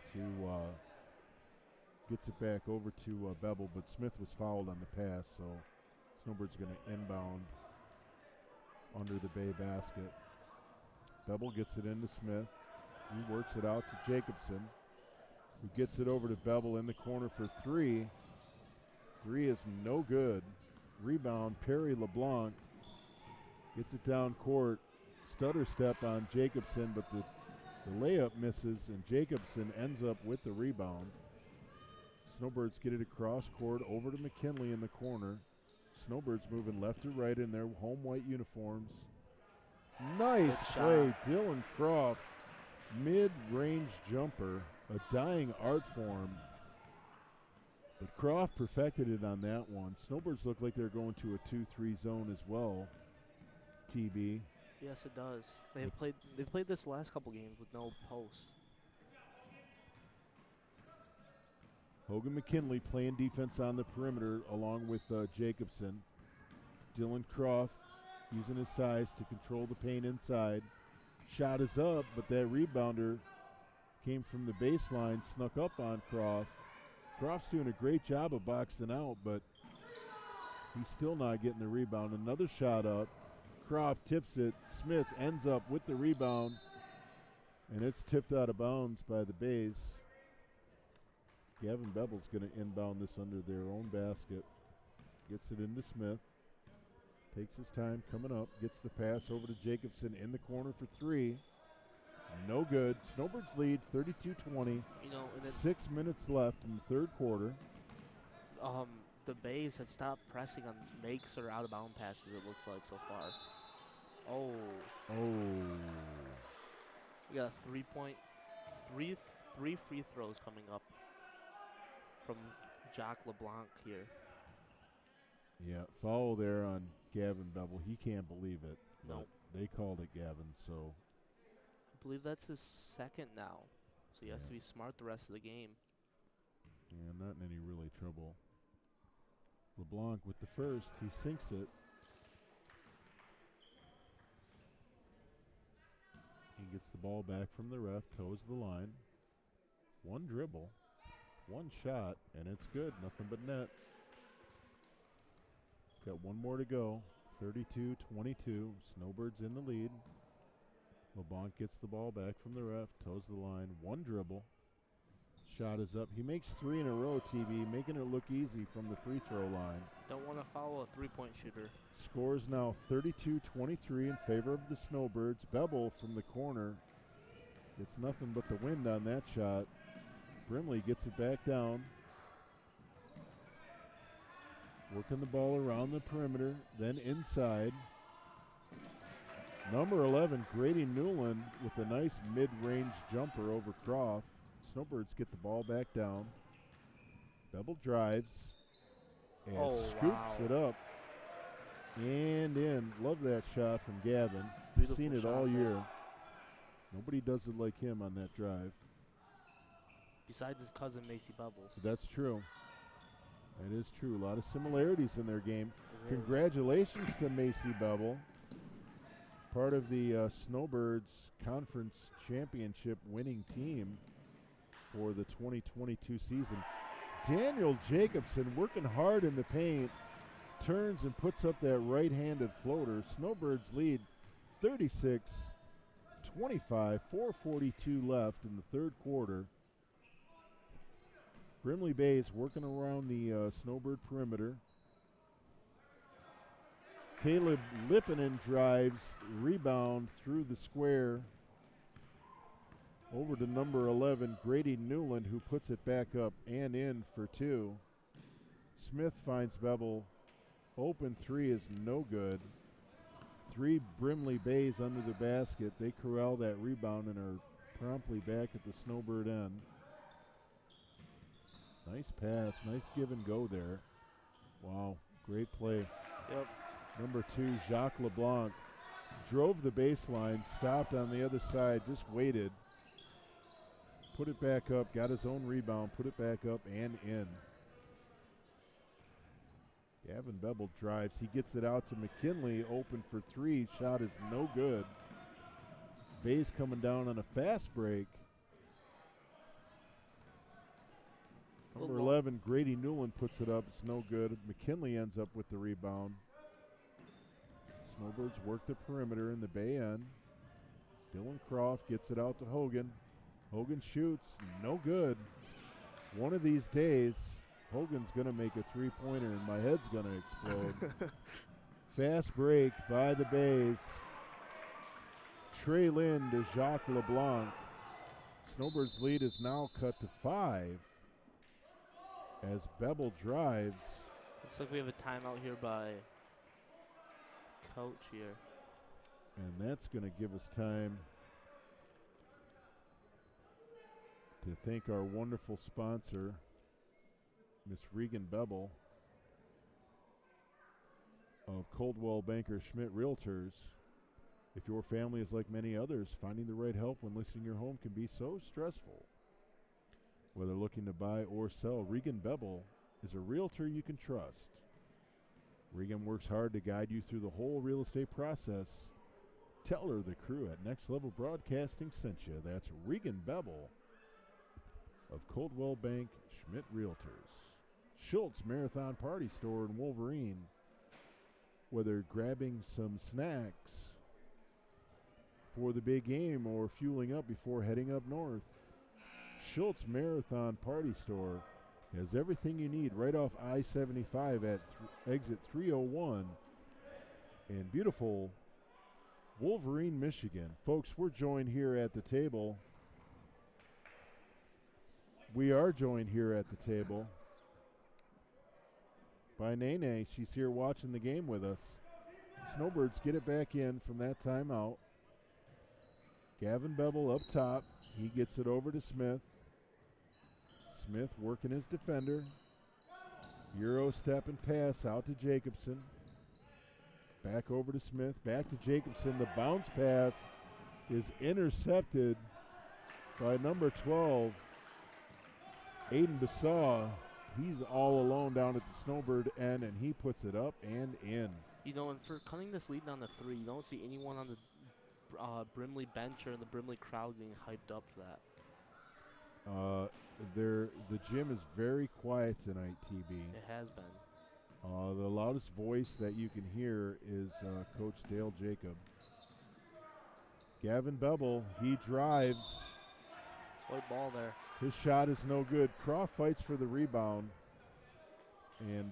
Gets it back over to Bevel, but Smith was fouled on the pass, so Snowbirds going to inbound under the Bay basket. Bevel gets it into Smith. He works it out to Jacobson, who gets it over to Bevel in the corner for three. Three is no good. Rebound, Perry LeBlanc gets it down court. Stutter step on Jacobson, but the layup misses, and Jacobson ends up with the rebound. Snowbirds get it across court over to McKinley in the corner. Snowbirds moving left to right in their home white uniforms. Nice play, Dylan Croft. Mid-range jumper, a dying art form. But Croft perfected it on that one. Snowbirds look like they're going to a 2-3 zone as well. TB. Yes, it does. They've played this last couple games with no post. Hogan McKinley playing defense on the perimeter along with Jacobson. Dylan Croft using his size to control the paint inside. Shot is up, but that rebounder came from the baseline, snuck up on Croft. Croft's doing a great job of boxing out, but he's still not getting the rebound. Another shot up. Croft tips it. Smith ends up with the rebound, and it's tipped out of bounds by the Bays. Gavin Bevel's going to inbound this under their own basket. Gets it into Smith. Takes his time coming up. Gets the pass over to Jacobson in the corner for three. No good. Snowbirds lead 32-20. 6 minutes left in the third quarter. The Bays have stopped pressing on makes or out of bound passes, it looks like so far. Oh. We got a 3-point, three free throws coming up from Jacques LeBlanc here. Yeah, foul there on Gavin Bevel. He can't believe it. No. They called it Gavin, so. I believe that's his second now. So he has to be smart the rest of the game. Yeah, not in any really trouble. LeBlanc with the first. He sinks it. He gets the ball back from the ref, toes the line. One dribble, one shot, and it's good. Nothing but net. Got one more to go. 32-22. Snowbirds in the lead. LeBlanc gets the ball back from the ref, toes the line. One dribble. Shot is up. He makes three in a row, TV, making it look easy from the free throw line. Don't want to foul a three-point shooter. Score is now 32-23 in favor of the Snowbirds. Bevel from the corner. It's nothing but the wind on that shot. Brimley gets it back down. Working the ball around the perimeter, then inside. Number 11, Grady Newland with a nice mid-range jumper over Croft. Snowbirds get the ball back down. Bevel drives and scoops it up and in. Love that shot from Gavin. We've seen it all year. Nobody does it like him on that drive. Besides his cousin, Macy Bevel. That's true. That is true. A lot of similarities in their game. Congratulations to Macy Bevel. Part of the Snowbirds Conference Championship winning team for the 2022 season. Daniel Jacobson working hard in the paint. Turns and puts up that right-handed floater. Snowbirds lead 36-25. 4:42 left in the third quarter. Brimley Bays working around the Snowbird perimeter. Caleb Lippinen drives, rebound through the square. Over to number 11, Grady Newland, who puts it back up and in for two. Smith finds Bevel. Open three is no good. Three Brimley Bays under the basket. They corral that rebound and are promptly back at the Snowbird end. Nice pass, nice give and go there. Wow, great play. Yep. Number 2, Jacques LeBlanc, drove the baseline, stopped on the other side, just waited. Put it back up, got his own rebound, put it back up and in. Gavin Bevel drives, he gets it out to McKinley, open for three, shot is no good. Bays coming down on a fast break. Number 11, Grady Newland puts it up. It's no good. McKinley ends up with the rebound. Snowbirds work the perimeter in the bay end. Dylan Croft gets it out to Hogan. Hogan shoots. No good. One of these days, Hogan's going to make a three-pointer and my head's going to explode. Fast break by the Bays. Trey Lynn to Jacques LeBlanc. Snowbirds' lead is now cut to 5 as Bevel drives. Looks like we have a timeout here by Coach here. And that's going to give us time to thank our wonderful sponsor, Miss Regan Bevel of Coldwell Banker Schmidt Realtors. If your family is like many others, finding the right help when listing your home can be so stressful. Whether looking to buy or sell, Regan Bevel is a realtor you can trust. Regan works hard to guide you through the whole real estate process. Tell her the crew at Next Level Broadcasting sent you. That's Regan Bevel of Coldwell Bank Schmidt Realtors. Schultz Marathon Party Store in Wolverine. Whether grabbing some snacks for the big game or fueling up before heading up north, Schultz Marathon Party Store has everything you need right off I-75 at exit 301 in beautiful Wolverine, Michigan. Folks, we're joined here at the table. We are joined here at the table by Nene. She's here watching the game with us. Snowbirds get it back in from that timeout. Gavin Bevel up top. He gets it over to Smith. Smith working his defender. Euro step and pass out to Jacobson. Back over to Smith. Back to Jacobson. The bounce pass is intercepted by number 12, Aiden Basaw. He's all alone down at the Snowbird end, and he puts it up and in. You know, and for cutting this lead down to 3, you don't see anyone on the Brimley bench or the Brimley crowd getting hyped up for that. The gym is very quiet tonight, TB. It has been. The loudest voice that you can hear is Coach Dale Jacob. Gavin Bevel, he drives. White ball there. His shot is no good. Croft fights for the rebound and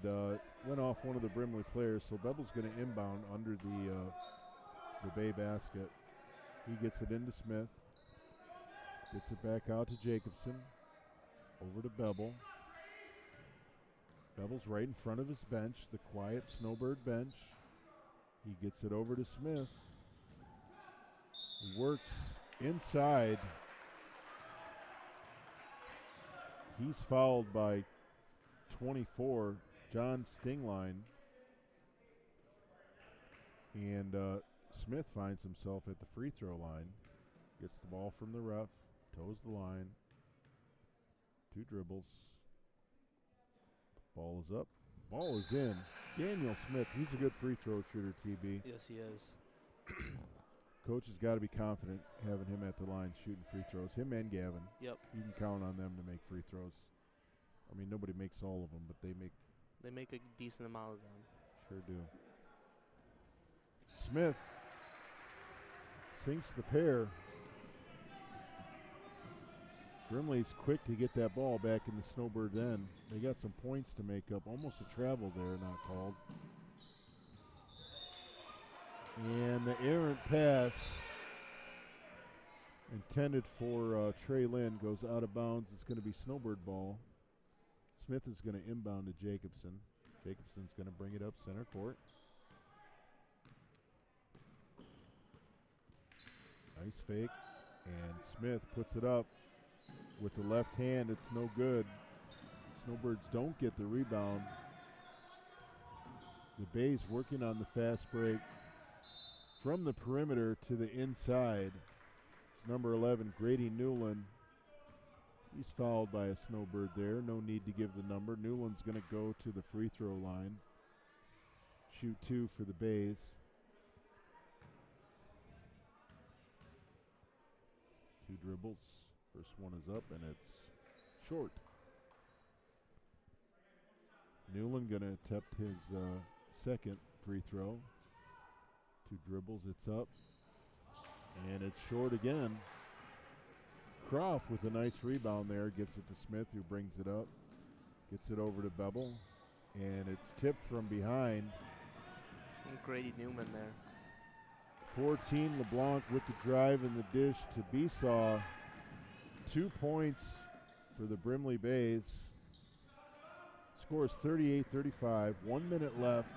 went off one of the Brimley players, so Bevel's going to inbound under the Bay basket. He gets it into Smith. Gets it back out to Jacobson. Over to Bevel. Bevel's right in front of his bench, the quiet Snowbird bench. He gets it over to Smith. He works inside. He's fouled by 24, John Stingline. And Smith finds himself at the free throw line. Gets the ball from the ref, toes the line. 2 dribbles. Ball is up. Ball is in. Daniel Smith, he's a good free throw shooter, TB. Yes, he is. Coach has got to be confident having him at the line shooting free throws. Him and Gavin. Yep. You can count on them to make free throws. I mean, nobody makes all of them, but they make a decent amount of them. Sure do. Smith sinks the pair. Brimley's quick to get that ball back in the Snowbird end. They got some points to make up. Almost a travel there, not called. And the errant pass intended for Trey Lynn goes out of bounds. It's going to be Snowbird ball. Smith is going to inbound to Jacobson. Jacobson's going to bring it up center court. Nice fake. And Smith puts it up with the left hand. It's no good. Snowbirds don't get the rebound. The Bays working on the fast break from the perimeter to the inside. It's number 11, Grady Newland. He's fouled by a Snowbird there. No need to give the number. Newland's going to go to the free throw line. Shoot 2 for the Bays. Two dribbles. First one is up, and it's short. Newland going to attempt his second free throw. 2 dribbles, it's up. And it's short again. Croft with a nice rebound there. Gets it to Smith, who brings it up. Gets it over to Bevel. And it's tipped from behind. And Grady Newman there. 14, LeBlanc with the drive and the dish to Besaw. 2 points for the Brimley Bays. Scores 38-35. 1 minute left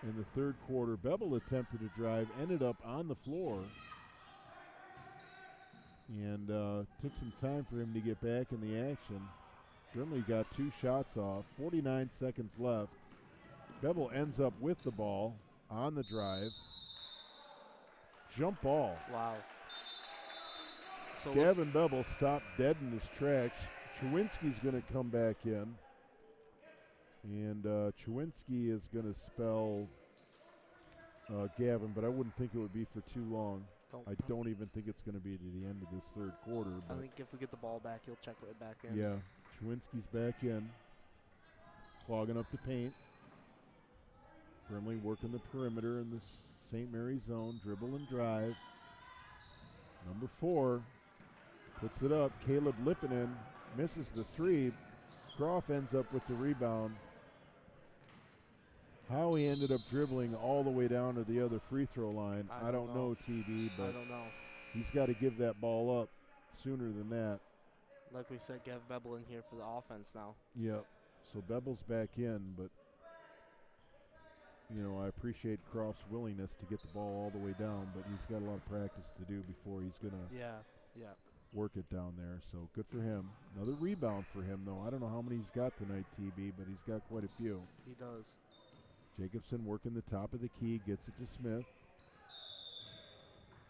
in the third quarter. Bevel attempted a drive, ended up on the floor. And took some time for him to get back in the action. Brimley got 2 shots off. 49 seconds left. Bevel ends up with the ball on the drive. Jump ball. Wow. So Gavin Bevel stopped dead in his tracks. Chewinski's going to come back in. And Chewinski is going to spell Gavin, but I wouldn't think it would be for too long. I don't even think it's going to be to the end of this third quarter. I think if we get the ball back, he'll check right back in. Yeah, Chewinski's back in. Clogging up the paint. Brimley working the perimeter in this St. Mary's zone. Dribble and drive. Number 4 puts it up. Caleb Lippinen misses the 3. Croft ends up with the rebound. How he ended up dribbling all the way down to the other free throw line, I don't know, TD, but I don't know. He's got to give that ball up sooner than that. Like we said, get Bevel in here for the offense now. Yep. So Bevel's back in, but you know, I appreciate Croft's willingness to get the ball all the way down, but he's got a lot of practice to do before he's going to work it down there. So good for him. Another rebound for him, though. I don't know how many he's got tonight, TB, but he's got quite a few. He does. Jacobson working the top of the key, gets it to Smith.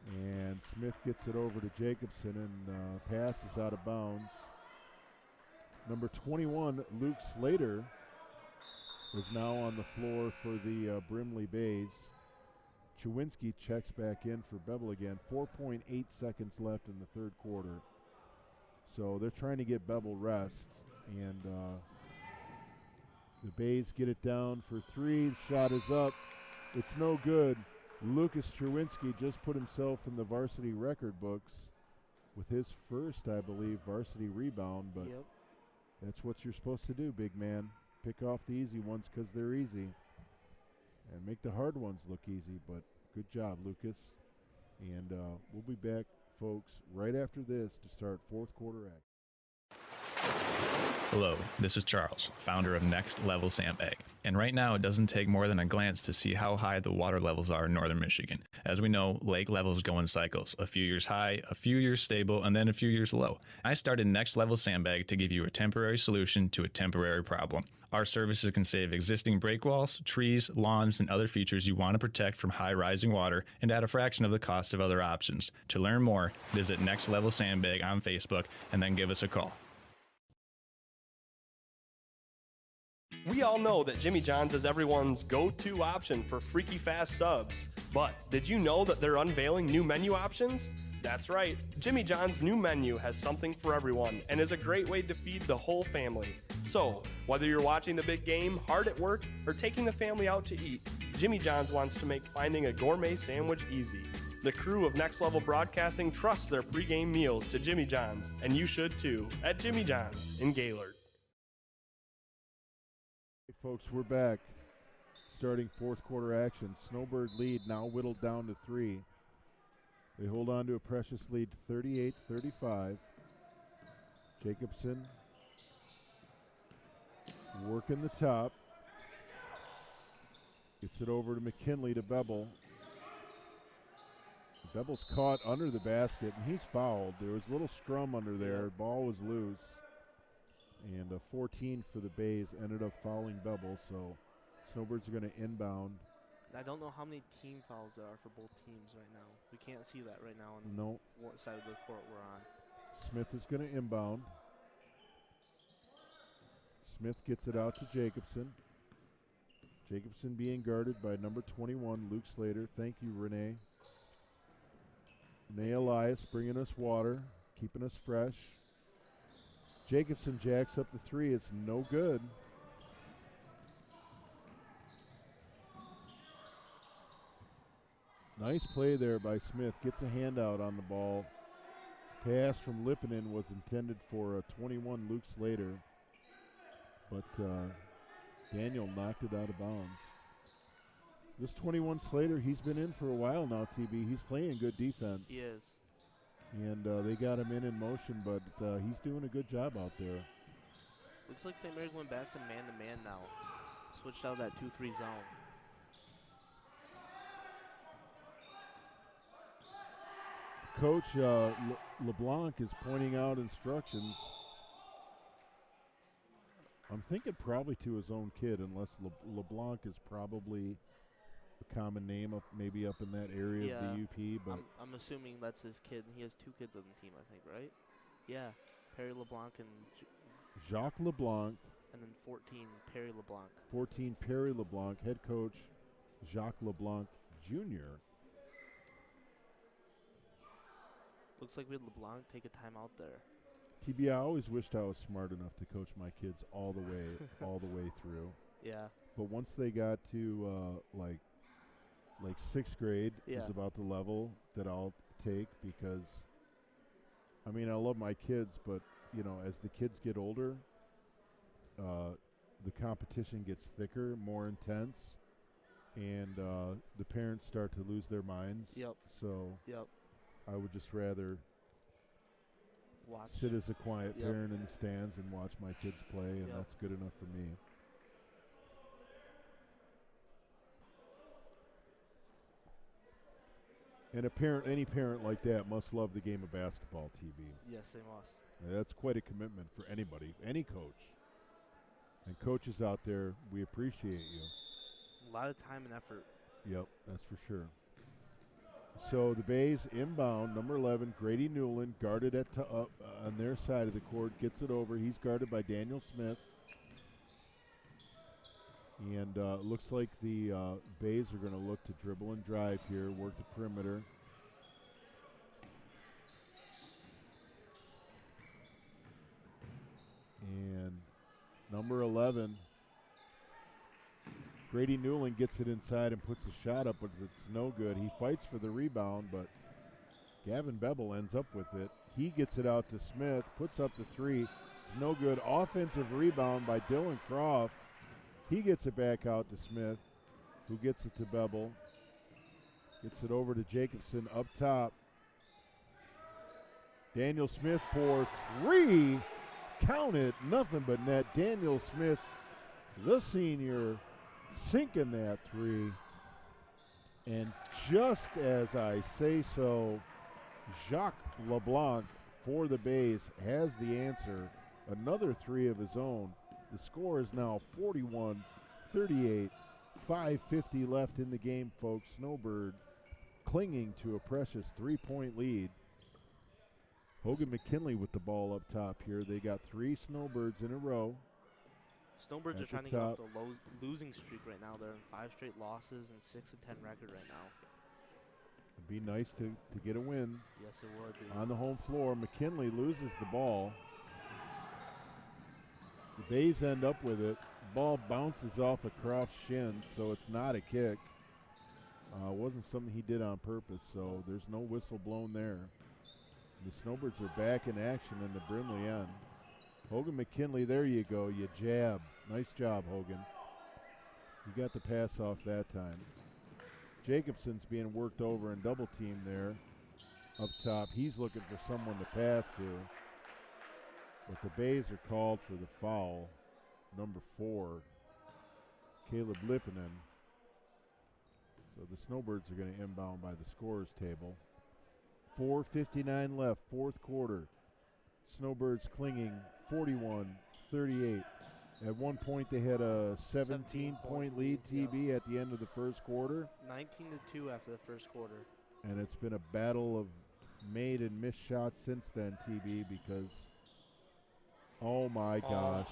And Smith gets it over to Jacobson, and pass is out of bounds. Number 21, Luke Slater, is now on the floor for the Brimley Bays. Chewinski checks back in for Bevel again. 4.8 seconds left in the third quarter. So they're trying to get Bevel rest. And the Bays get it down for 3. Shot is up. It's no good. Lucas Chewinski just put himself in the varsity record books with his first, I believe, varsity rebound. But that's what you're supposed to do, big man. Pick off the easy ones because they're easy. And make the hard ones look easy. But good job, Lucas. And we'll be back, folks, right after this to start fourth quarter action. Hello, this is Charles, founder of Next Level Sandbag. And right now, it doesn't take more than a glance to see how high the water levels are in northern Michigan. As we know, lake levels go in cycles, a few years high, a few years stable, and then a few years low. I started Next Level Sandbag to give you a temporary solution to a temporary problem. Our services can save existing break walls, trees, lawns, and other features you want to protect from high rising water and at a fraction of the cost of other options. To learn more, visit Next Level Sandbag on Facebook and then give us a call. We all know that Jimmy John's is everyone's go-to option for freaky fast subs. But did you know that they're unveiling new menu options? That's right, Jimmy John's new menu has something for everyone and is a great way to feed the whole family. So, whether you're watching the big game, hard at work, or taking the family out to eat, Jimmy John's wants to make finding a gourmet sandwich easy. The crew of Next Level Broadcasting trusts their pregame meals to Jimmy John's, and you should too, at Jimmy John's in Gaylord. Hey folks, we're back. Starting fourth quarter action. Snowbird lead now whittled down to 3. They hold on to a precious lead, 38-35. Jacobson working the top. Gets it over to McKinley to Bevel. Bevel's caught under the basket, and he's fouled. There was a little scrum under there. Ball was loose. And 14 for the Bays ended up fouling Bevel, so Snowbirds are going to inbound. I don't know how many team fouls there are for both teams right now. We can't see that right now on what side of the court we're on. Smith is going to inbound. Smith gets it out to Jacobson. Jacobson being guarded by number 21, Luke Slater. Thank you, Renee. Renee Elias bringing us water, keeping us fresh. Jacobson jacks up the 3. It's no good. Nice play there by Smith. Gets a handout on the ball. Pass from Lipponen was intended for a 21 Luke Slater, but Daniel knocked it out of bounds. This 21 Slater, he's been in for a while now, TB. He's playing good defense. He is. And they got him in motion, but he's doing a good job out there. Looks like St. Mary's went back to man now. Switched out that 2-3 zone. Coach LeBlanc is pointing out instructions. I'm thinking probably to his own kid, unless LeBlanc is probably a common name maybe up in that area of the UP. But I'm assuming that's his kid. He has 2 kids on the team, I think, right? Yeah, Perry LeBlanc and Jacques LeBlanc. And then 14, Perry LeBlanc. 14, Perry LeBlanc. Head coach Jacques LeBlanc Jr. Looks like we had LeBlanc take a timeout there. TB, I always wished I was smart enough to coach my kids all the way through. Yeah. But once they got to like 6th grade is about the level that I'll take, because I mean, I love my kids, but you know, as the kids get older, the competition gets thicker, more intense, and the parents start to lose their minds. Yep. So I would just rather sit as a quiet parent in the stands and watch my kids play, and that's good enough for me. And any parent like that must love the game of basketball, TB. Yes, they must. That's quite a commitment for anybody, any coach. And coaches out there, we appreciate you. A lot of time and effort. Yep, that's for sure. So the Bays inbound, number 11, Grady Newland, guarded on their side of the court, gets it over. He's guarded by Daniel Smith. And looks like the Bays are going to look to dribble and drive here, work the perimeter. And number 11, Grady Newland gets it inside and puts a shot up, but it's no good. He fights for the rebound, but Gavin Bevel ends up with it. He gets it out to Smith, puts up the 3. It's no good. Offensive rebound by Dylan Croft. He gets it back out to Smith, who gets it to Bevel. Gets it over to Jacobson up top. Daniel Smith for 3. Count it, nothing but net. Daniel Smith, the senior, sinking that 3. And just as I say so, Jacques LeBlanc for the Bays has the answer. Another 3 of his own. The score is now 41-38. 5:50 left in the game, folks. Snowbird clinging to a precious 3-point lead. Hogan McKinley with the ball up top here. They got 3 Snowbirds in a row. Snowbirds are trying to get off the losing streak right now. They're in 5 straight losses and 6-10 record right now. It'd be nice to get a win. Yes, it would be. On the home floor, McKinley loses the ball. The Bays end up with it. Ball bounces off of Croft's shin, so it's not a kick. It wasn't something he did on purpose, so there's no whistle blown there. The Snowbirds are back in action in the Brimley end. Hogan McKinley, there you go. You jab. Nice job, Hogan. You got the pass off that time. Jacobson's being worked over and double teamed there up top. He's looking for someone to pass to. But the Bays are called for the foul. Number 4, Caleb Lipponen. So the Snowbirds are going to inbound by the scorer's table. 4:59 left, 4th quarter. Snowbirds clinging 41-38. At one point they had a 17-point lead, TB, at the end of the first quarter. 19-2 after the first quarter. And it's been a battle of made and missed shots since then, TB, because oh my gosh.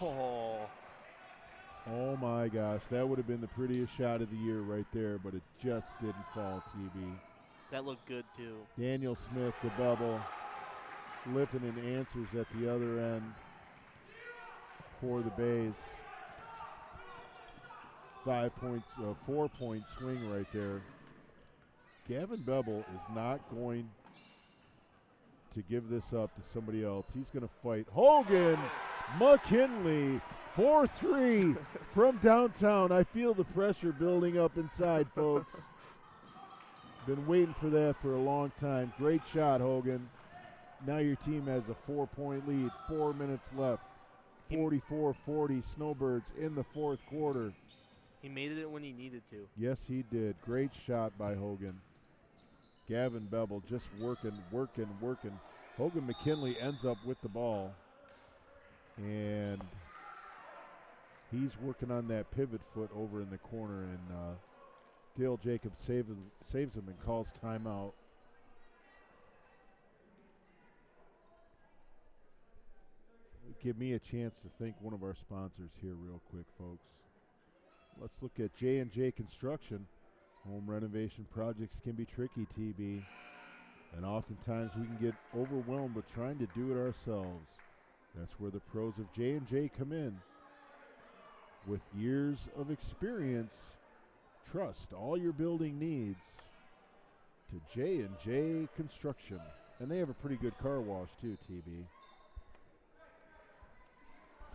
Oh my gosh, that would have been the prettiest shot of the year right there, but it just didn't fall, TB. That looked good too. Daniel Smith, the bubble. Lipponen answers at the other end for the Bays. 5 points, 4-point swing right there. Gavin Bevel is not going to give this up to somebody else. He's going to fight. Hogan McKinley, 4-3 from downtown. I feel the pressure building up inside, folks. Been waiting for that for a long time. Great shot, Hogan. Now your team has a 4-point lead. 4 minutes left. 44-40 Snowbirds in the fourth quarter. He made it when he needed to. Yes, he did. Great shot by Hogan. Gavin Bevel just working. Hogan McKinley ends up with the ball. And he's working on that pivot foot over in the corner, and Dale Jacobs saves him and calls timeout. Give me a chance to thank one of our sponsors here real quick, folks. Let's look at J&J Construction. Home renovation projects can be tricky, TB. And oftentimes we can get overwhelmed with trying to do it ourselves. That's where the pros of J&J come in. With years of experience, trust all your building needs to J&J Construction. And they have a pretty good car wash too, TB.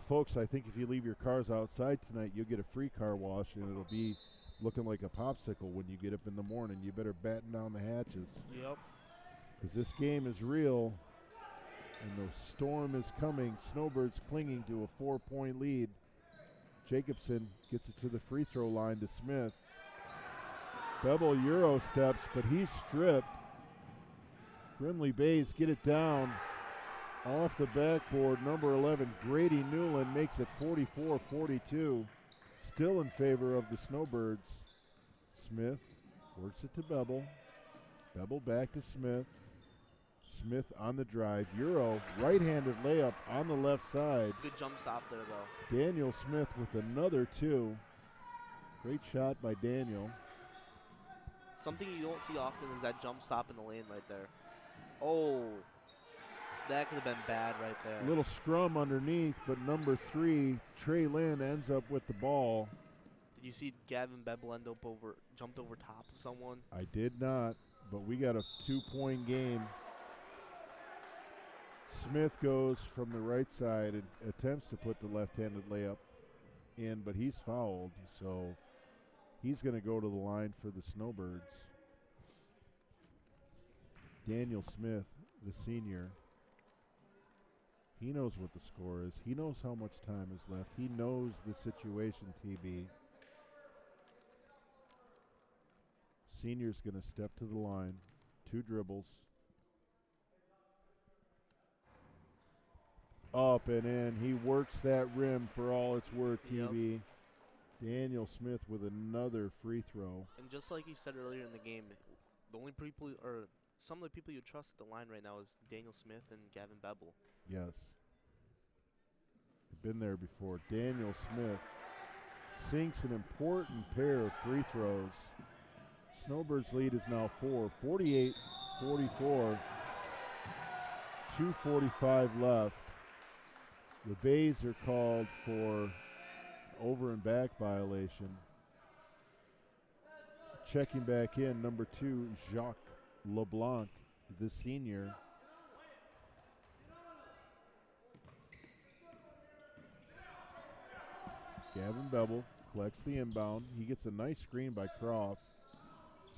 Folks, I think if you leave your cars outside tonight, you'll get a free car wash, and it'll be looking like a popsicle when you get up in the morning. You better batten down the hatches. Yep. Because this game is real, and the storm is coming. Snowbirds clinging to a 4-point lead. Jacobson gets it to the free throw line to Smith. Bevel Euro steps, but he's stripped. Brimley Bays get it down. Off the backboard, number 11, Grady Newland makes it 44-42. Still in favor of the Snowbirds. Smith works it to Bevel. Bevel back to Smith. Smith on the drive. Euro, right-handed layup on the left side. Good jump stop there, though. Daniel Smith with another 2. Great shot by Daniel. Something you don't see often is that jump stop in the lane right there. Oh. That could have been bad right there. A little scrum underneath, but number 3, Trey Lynn, ends up with the ball. Did you see Gavin Bevel jumped over top of someone? I did not, but we got a 2-point game. Smith goes from the right side and attempts to put the left-handed layup in, but he's fouled, so he's going to go to the line for the Snowbirds. Daniel Smith, the senior. He knows what the score is. He knows how much time is left. He knows the situation, TB. Senior's going to step to the line. 2 dribbles. Up and in. He works that rim for all it's worth, TB. Yep. Daniel Smith with another free throw. And just like you said earlier in the game, the only people, or some of the people you trust at the line right now is Daniel Smith and Gavin Bevel. Yes. Been there before. Daniel Smith sinks an important pair of free throws. Snowbirds lead is now 4, 48-44. 2:45 left. The Bays are called for over and back violation. Checking back in, number 2, Jacques LeBlanc, the senior. Gavin Bevel collects the inbound. He gets a nice screen by Croft.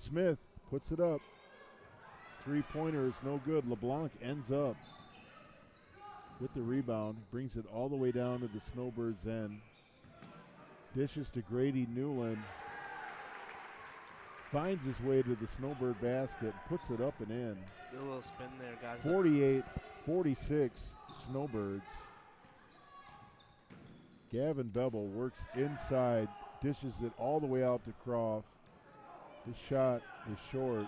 Smith puts it up. 3-pointer is no good. LeBlanc ends up with the rebound. Brings it all the way down to the Snowbirds' end. Dishes to Grady Newland. Finds his way to the Snowbird basket. Puts it up and in. Get a little spin there, guys. 48-46 Snowbirds. Gavin Bevel works inside, dishes it all the way out to Croft. His shot is short.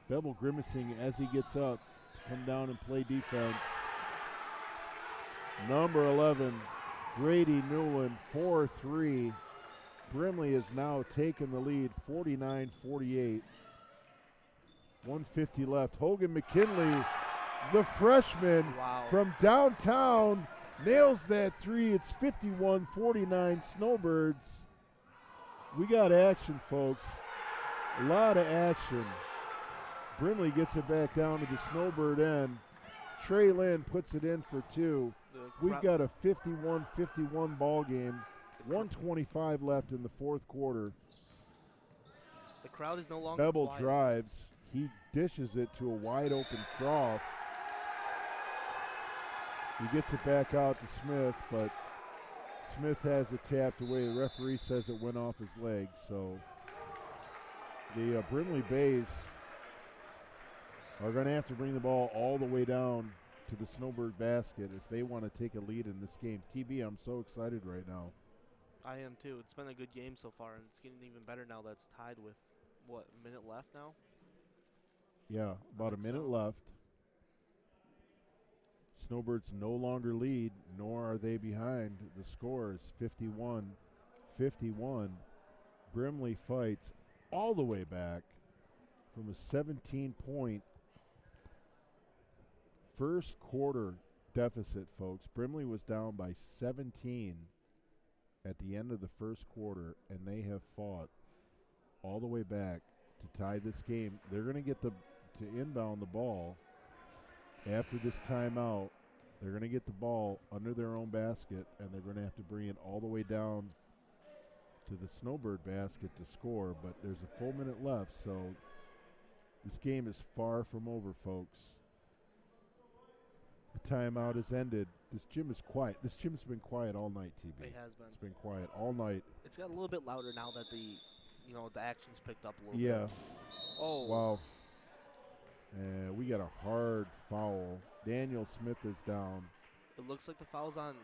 Bevel grimacing as he gets up to come down and play defense. Number 11, Grady Newland, 4-3. Brimley has now taken the lead, 49-48. 1:50 left. Hogan McKinley, the freshman from downtown, nails that 3. It's 51-49 Snowbirds. We got action, folks. A lot of action. Brimley gets it back down to the Snowbird end. Trey Lynn puts it in for two. We've got a 51-51 ball game. 1:25 left in the fourth quarter. The crowd is no longer Bevel quiet. drives. He dishes it to a wide open Croft. He gets it back out to Smith, but Smith has it tapped away. The referee says it went off his leg. So the Brimley Bays are going to have to bring the ball all the way down to the Snowbird basket if they want to take a lead in this game. TB, I'm so excited right now. I am too. It's been a good game so far, and it's getting even better now that it's tied with, what, a minute left now? Yeah, about a minute left. Snowbirds no longer lead, nor are they behind. The score is 51-51. Brimley fights all the way back from a 17-point first quarter deficit, folks. Brimley was down by 17 at the end of the first quarter, and they have fought all the way back to tie this game. They're going to get to inbound the ball after this timeout. They're going to get the ball under their own basket, and they're going to have to bring it all the way down to the Snowbird basket to score. But there's a full minute left, so this game is far from over, folks. The timeout has ended. This gym is quiet. This gym's been quiet all night, TB. It has been. It's been quiet all night. It's got a little bit louder now that the action's picked up a little Yeah. bit. Oh. Wow. We got a hard foul. Daniel Smith is down. It looks like the foul's on.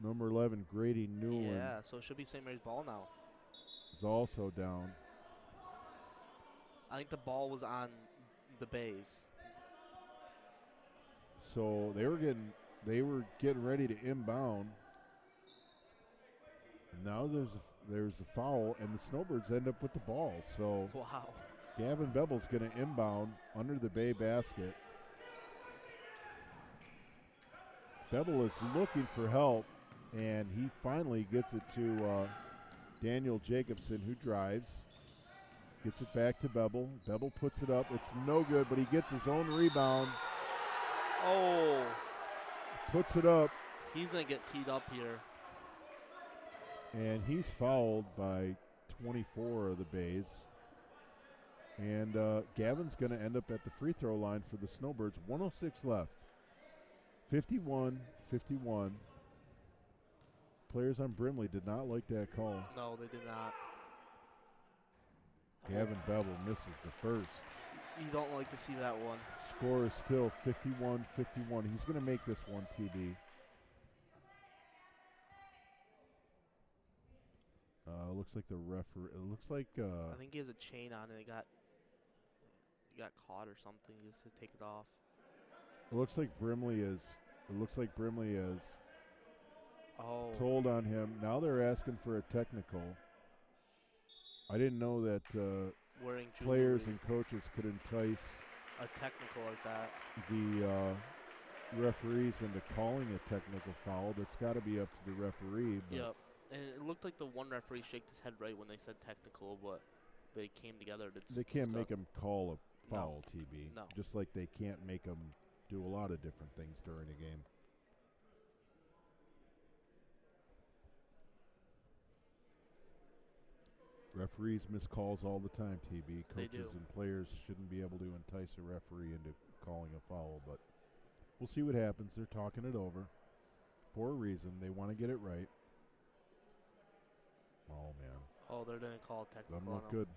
Number 11, Grady Newland. Yeah, so it should be St. Mary's ball now. Is also down. I think the ball was on the Bays. So they were getting ready to inbound. Now there's a foul, and the Snowbirds end up with the ball. So wow. Gavin Bevel's going to inbound under the Bay basket. Bevel is looking for help, and he finally gets it to Daniel Jacobson, who drives. Gets it back to Bevel. Bevel puts it up. It's no good, but he gets his own rebound. Oh. Puts it up. He's going to get teed up here. And he's fouled by 24 of the Bays. And Gavin's going to end up at the free throw line for the Snowbirds. 106 left. 51-51. Players on Brimley did not like that call. No, they did not. Gavin Bevel misses the first. You don't like to see that one. Score is still 51-51. He's going to make this one, TB. Looks like the referee. It looks like. I think he has a chain on and he got caught or something. He has to take it off. It looks like Brimley is. Oh. Told on him. Now they're asking for a technical. I didn't know that players and coaches could entice a technical like that. The referees into calling a technical foul. That's got to be up to the referee. But yep. And it looked like the one referee shook his head right when they said technical, but they came together to. They can't make him call a foul, no. TB. No. Just like they can't make him do a lot of different things during a game. Referees miss calls all the time, TB. Coaches and players shouldn't be able to entice a referee into calling a foul, but we'll see what happens. They're talking it over for a reason. They want to get it right. Oh, man. Oh, they're going to call technical. Doesn't look good.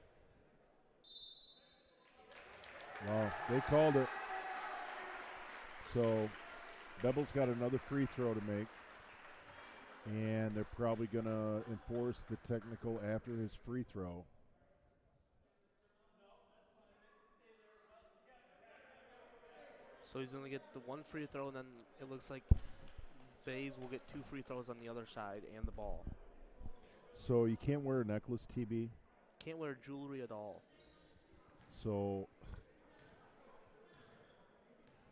Well, they called it. So, Bevel's got another free throw to make. And they're probably going to enforce the technical after his free throw. So he's going to get the one free throw, and then it looks like Bays will get two free throws on the other side and the ball. So you can't wear a necklace, TB? Can't wear jewelry at all. So,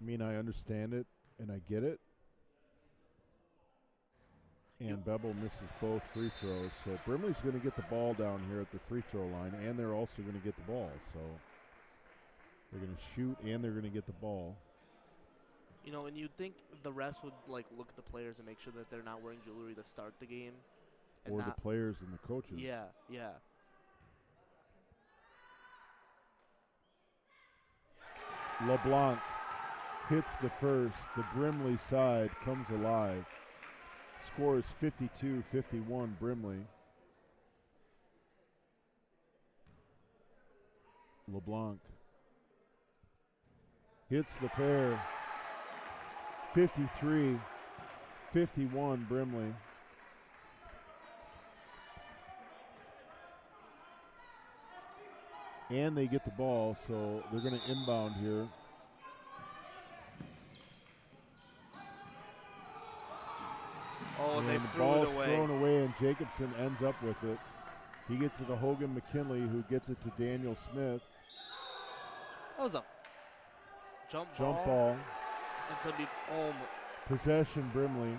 I mean, I understand it, and I get it. And Bevel misses both free throws. So Brimley's going to get the ball down here at the free throw line, and they're also going to get the ball. So they're going to shoot, and they're going to get the ball. You know, and you'd think the refs would, like, look at the players and make sure that they're not wearing jewelry to start the game. Or the players and the coaches. Yeah, yeah. LeBlanc hits the first. The Brimley side comes alive. Score is 52-51 Brimley. LeBlanc hits the pair. 53-51 Brimley. And they get the ball, so they're going to inbound here. Oh, and they the threw ball's it away. thrown away, and Jacobson ends up with it. He gets it to Hogan McKinley, who gets it to Daniel Smith. That was a jump ball. And so Possession, Brimley.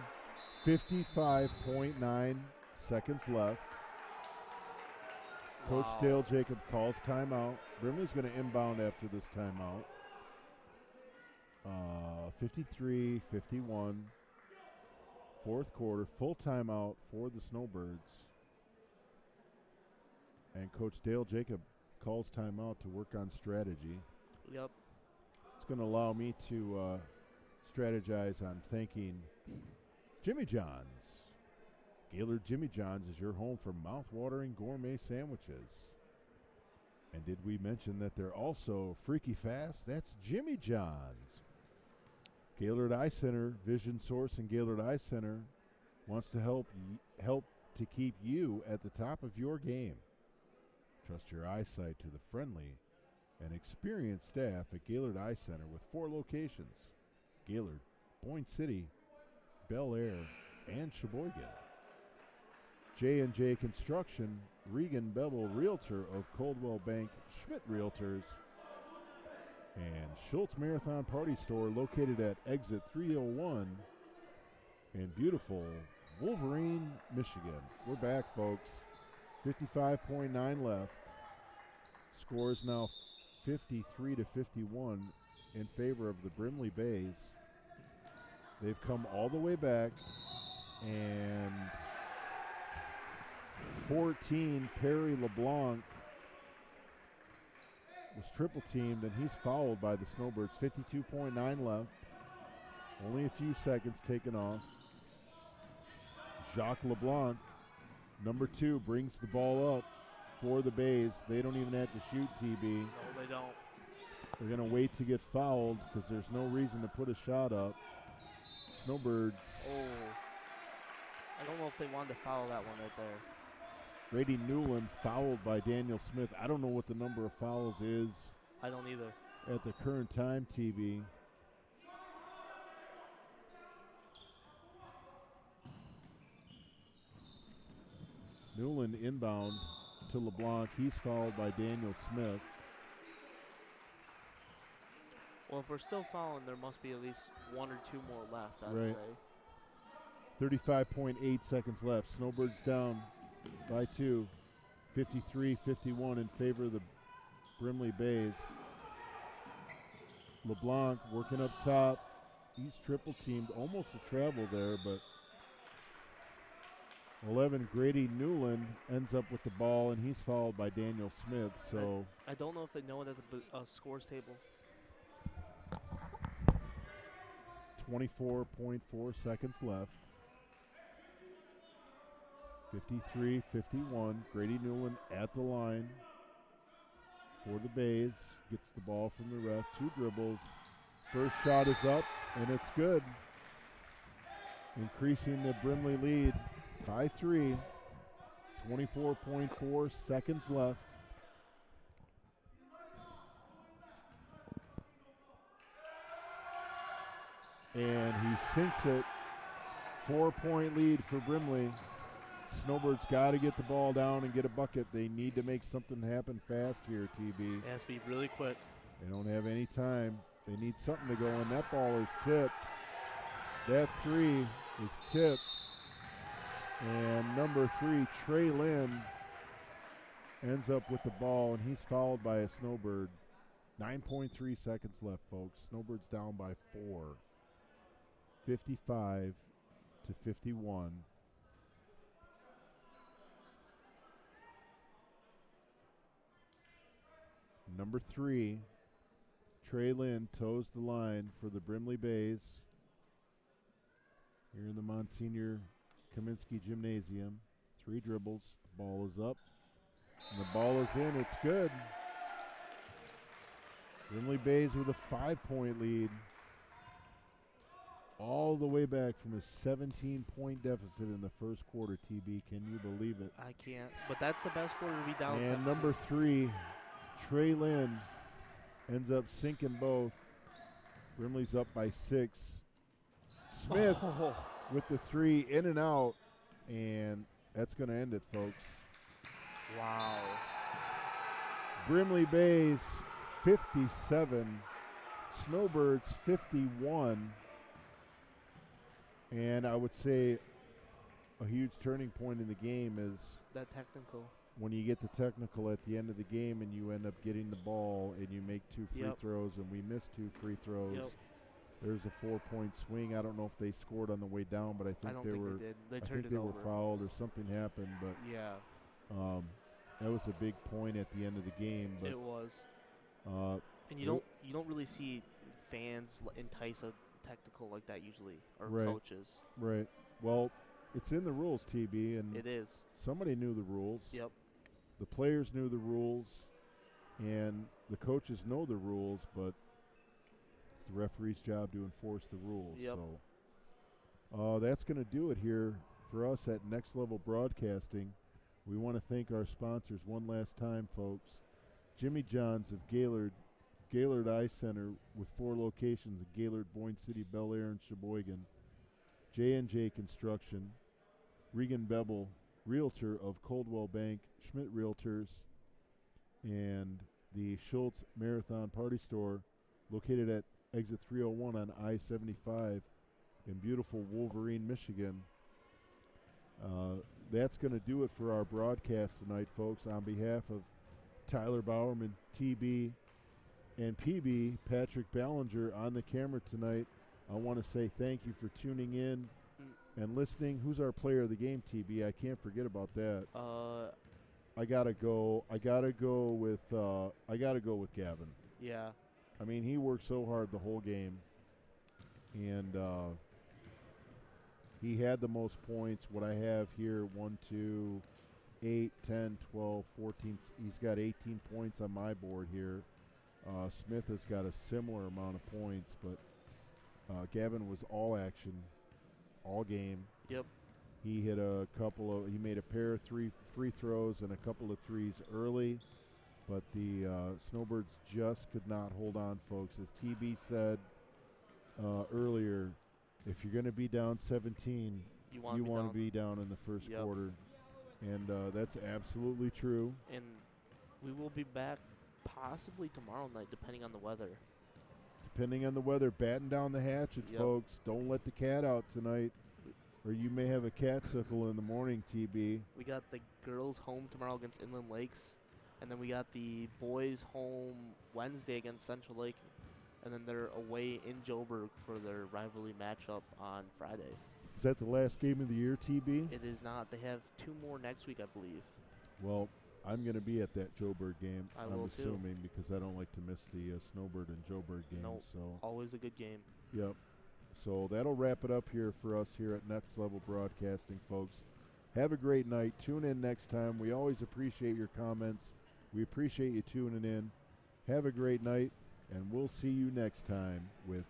55.9 seconds left. Coach Dale Jacobs calls timeout. Brimley's going to inbound after this timeout. 53-51. Fourth quarter, full timeout for the Snowbirds. And Coach Dale Jacob calls timeout to work on strategy. Yep. It's going to allow me to strategize on thanking Jimmy John's. Gaylord Jimmy John's is your home for mouth-watering gourmet sandwiches. And did we mention that they're also freaky fast? That's Jimmy John's. Gaylord Eye Center, Vision Source and Gaylord Eye Center wants to help to keep you at the top of your game. Trust your eyesight to the friendly and experienced staff at Gaylord Eye Center with 4 locations: Gaylord, Boyne City, Bel Air, and Sheboygan. J&J Construction, Regan Bevel Realtor of Coldwell Bank Schmidt Realtors, and Schultz Marathon Party Store located at exit 301 in beautiful Wolverine, Michigan. We're back, folks. 55.9 left. Score is now 53-51 in favor of the Brimley Bays. They've come all the way back, and 14, Perry LeBlanc was triple teamed, and he's fouled by the Snowbirds. 52.9 left. Only a few seconds taken off. Jacques LeBlanc, number 2, brings the ball up for the Bays. They don't even have to shoot, TB. No, they don't. They're going to wait to get fouled because there's no reason to put a shot up. Snowbirds. Oh. I don't know if they wanted to foul that one right there. Grady Newland fouled by Daniel Smith. I don't know what the number of fouls is. I don't either. At the current time, TV. Newland inbound to LeBlanc. He's fouled by Daniel Smith. Well, if we're still fouling, there must be at least 1 or 2 more left, I'd Right. say. 35.8 seconds left. Snowbirds down by 2. 53-51 in favor of the Brimley Bays. LeBlanc working up top. He's triple teamed. Almost a travel there, but 11, Grady Newland ends up with the ball, and he's fouled by Daniel Smith. So I don't know if they know it at the scores table. 24.4 seconds left. 53-51. Grady Newland at the line for the Bays. Gets the ball from the ref. 2 dribbles. First shot is up, and it's good. Increasing the Brimley lead by 3. 24.4 seconds left. And he sinks it. 4-point lead for Brimley. Snowbirds got to get the ball down and get a bucket. They need to make something happen fast here, TB. It has to be really quick. They don't have any time. They need something to go, and that ball is tipped. That 3 is tipped. And number 3, Trey Lynn, ends up with the ball, and he's fouled by a Snowbird. 9.3 seconds left, folks. Snowbirds down by 4. 55 to 51. Number 3, Trey Lynn toes the line for the Brimley Bays here in the Monsignor Kaminsky Gymnasium. 3 dribbles. The ball is up. And the ball is in. It's good. Brimley Bays with a 5-point lead. All the way back from a 17-point deficit in the first quarter, TB. Can you believe it? I can't. But that's the best quarter to be down. And 17. number 3, Trey Lynn, ends up sinking both. Brimley's up by 6. Smith with the 3 in and out. And that's going to end it, folks. Wow. Brimley Bays 57, Snowbirds 51. And I would say a huge turning point in the game is that technical. When you get the technical at the end of the game and you end up getting the ball and you make 2 free throws and we missed 2 free throws. There's a 4-point swing. I don't know if they scored on the way down, but I think they were. They did. They I turned think it they over. were fouled or something happened, but that was a big point at the end of the game. But it was. And you don't really see fans entice a technical like that usually, or coaches. Right. Well, it's in the rules, TB, and it is. Somebody knew the rules. Yep. The players knew the rules, and the coaches know the rules, but it's the referee's job to enforce the rules. Yep. So that's going to do it here for us at Next Level Broadcasting. We want to thank our sponsors one last time, folks. Jimmy John's of Gaylord, Gaylord Eye Center with 4 locations at Gaylord, Boyne City, Bel Air, and Sheboygan. J&J Construction, Regan Bevel, Realtor of Coldwell Bank, Schmidt Realtors, and the Schultz Marathon Party Store located at exit 301 on I-75 in beautiful Wolverine, Michigan. That's going to do it for our broadcast tonight, folks. On behalf of Tyler Bowerman, TB, and PB, Patrick Ballinger, on the camera tonight, I want to say thank you for tuning in and listening. Who's our player of the game, TB? I can't forget about that. I gotta go with Gavin. Yeah. I mean, he worked so hard the whole game, and he had the most points. What I have here, 1, 2, 8, 10, 12, 14. He's got 18 points on my board here. Smith has got a similar amount of points, but Gavin was all action, all game. Yep. He hit he made a pair of 3 free throws and a couple of threes early, but the Snowbirds just could not hold on, folks. As TB said earlier, if you're going to be down 17, you want to be down in the first quarter. And that's absolutely true. And we will be back possibly tomorrow night, depending on the weather. Depending on the weather, batten down the hatches, folks. Don't let the cat out tonight, or you may have a catsicle in the morning, TB. We got the girls home tomorrow against Inland Lakes, and then we got the boys home Wednesday against Central Lake, and then they're away in Joburg for their rivalry matchup on Friday. Is that the last game of the year, TB? It is not. They have 2 more next week, I believe. Well, I'm going to be at that Joburg game. I'm assuming because I don't like to miss the Snowbird and Joburg game. Nope. So always a good game. Yep. So that'll wrap it up here for us here at Next Level Broadcasting, folks. Have a great night. Tune in next time. We always appreciate your comments. We appreciate you tuning in. Have a great night, and we'll see you next time with